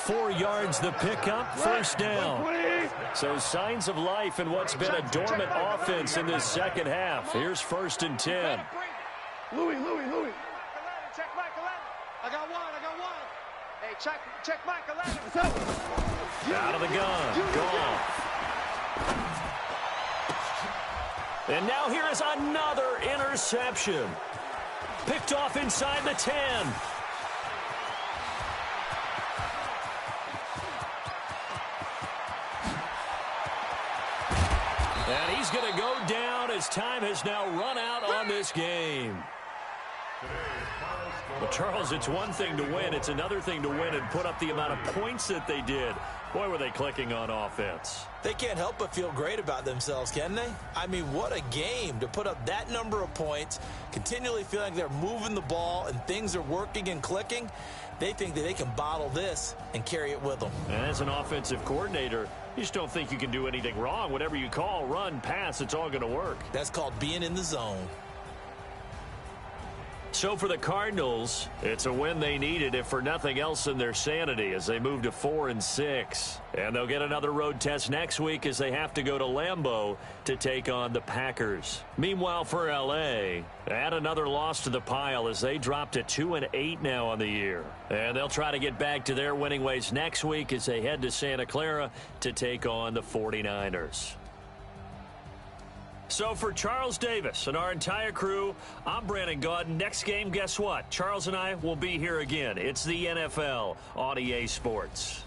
4 yards the pickup, 1st down. So signs of life in what's been a dormant offense in this second half. Here's 1st and 10. Louis. Check Mike 11. I got one. Hey, check Mike 11. Out of the gun. Gone. And now here is another interception. Picked off inside the 10. And he's going to go down as time has now run out on this game. Well, Charles, it's one thing to win. It's another thing to win and put up the amount of points that they did. Boy, were they clicking on offense. They can't help but feel great about themselves, can they? I mean, what a game to put up that number of points, continually feeling like they're moving the ball and things are working and clicking. They think that they can bottle this and carry it with them. And as an offensive coordinator, you just don't think you can do anything wrong. Whatever you call, run, pass, it's all going to work. That's called being in the zone. So for the Cardinals, it's a win they needed, if for nothing else in their sanity, as they move to 4-6. And they'll get another road test next week as they have to go to Lambeau to take on the Packers. Meanwhile, for L.A., add another loss to the pile as they drop to 2-8 now on the year. And they'll try to get back to their winning ways next week as they head to Santa Clara to take on the 49ers. So for Charles Davis and our entire crew, I'm Brandon Gaudin. Next game, guess what? Charles and I will be here again. It's the NFL on EA Sports.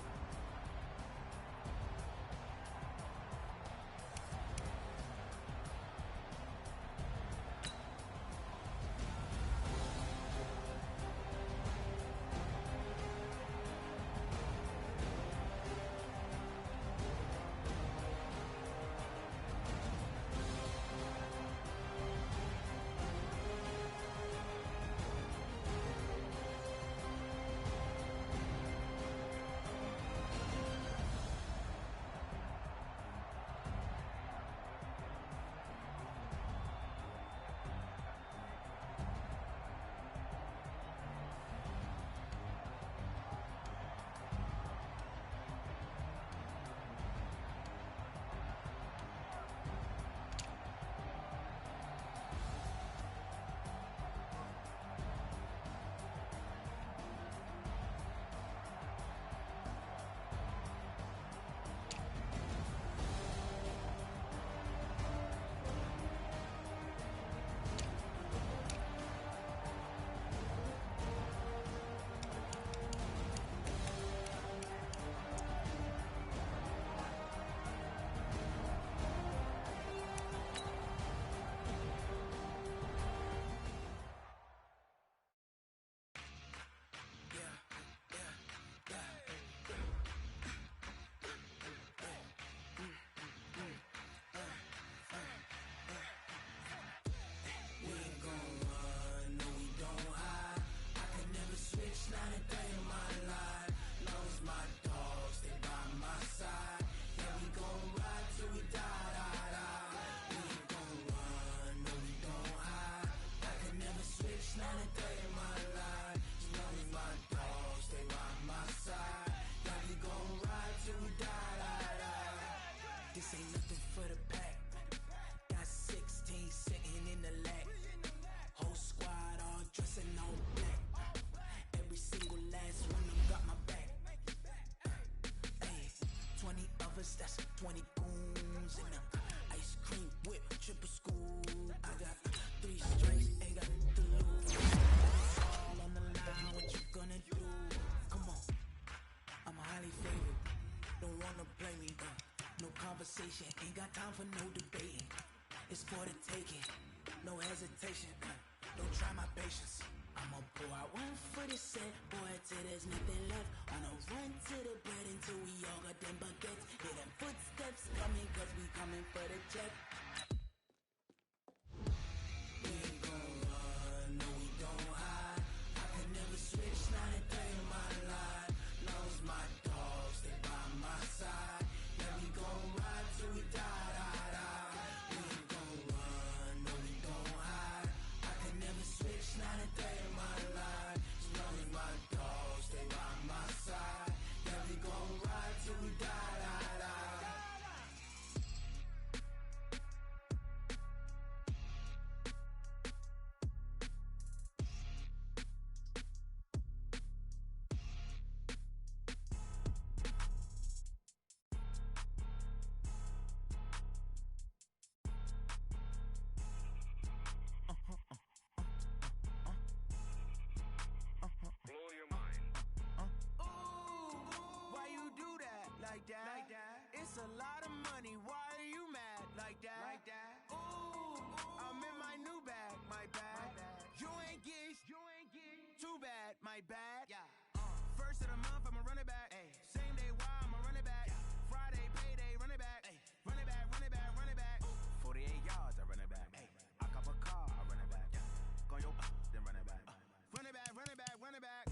This ain't nothing for the pack. Got 16 sitting in the lap. Whole squad all dressing all black. Every single last one of them got my back. Hey, 20 of us, that's 20 goons in them. Ice cream whip, triple school. I got 3 strikes, ain't got to lose. It's all on the line, what you gonna do? Come on, I'm highly favored. Don't wanna play me, no conversation, ain't got time for no debating. It's for the taking, no hesitation, don't try my patience. I'ma pour out one for the set, boy, till there's nothing left. Wanna run to the bread until we all got them baguettes. Hear them footsteps coming, cause we coming for the check. We ain't gon' run, no we don't hide. I can never switch, not a day in my life. Long as my dogs, they by my side. Yeah, we gon' ride till we die, die, die. We ain't gon' run, no we don't hide. I can never switch, not a day in my life. As long as my dogs, they by my side. Yeah, we gon' ride till we die, die, die. Blow your mind. Why you do that? Like that? Like that? It's a lot of money. Why are you mad? Like that? Like that? Ooh, I'm in my new bag. My bad. You ain't get too bad. My bad. Yeah. First of the month, I'ma run it back. Ay. Same day, why I'ma run it back. Friday, payday, run it back. Ay. Run it back, run it back, run it back. 48 yards, I run it back. Ay. I cop a car, I run it back. Go your then run it back. Run it back, run it back, run it back.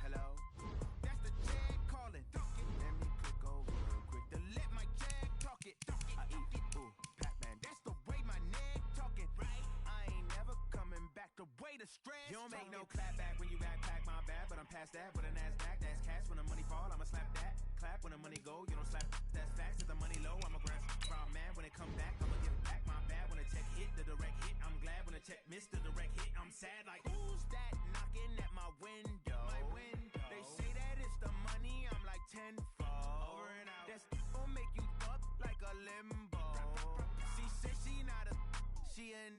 Hello? That's the jag calling. Let me click over real quick to let my jag talk it. I eat it, ooh, Pac-Man. That's the way my neck talking. Right? I ain't never coming back. The way the stress. You don't make no clap back when you backpack my bad, but I'm past that. With a NASDAQ, that's cash. When the money fall, I'ma slap that. Clap when the money go, you don't slap. That's facts. If the money low, I'ma grab from man. When it come back, I'ma give it back. My bad when the check hit, the direct hit. I'm glad when the check missed the direct hit. I'm sad like, who's that knocking at my window? My window. They say that it's the money, I'm like tenfold. Over and out. That's gon' make you up like a limbo. She said she not a, she an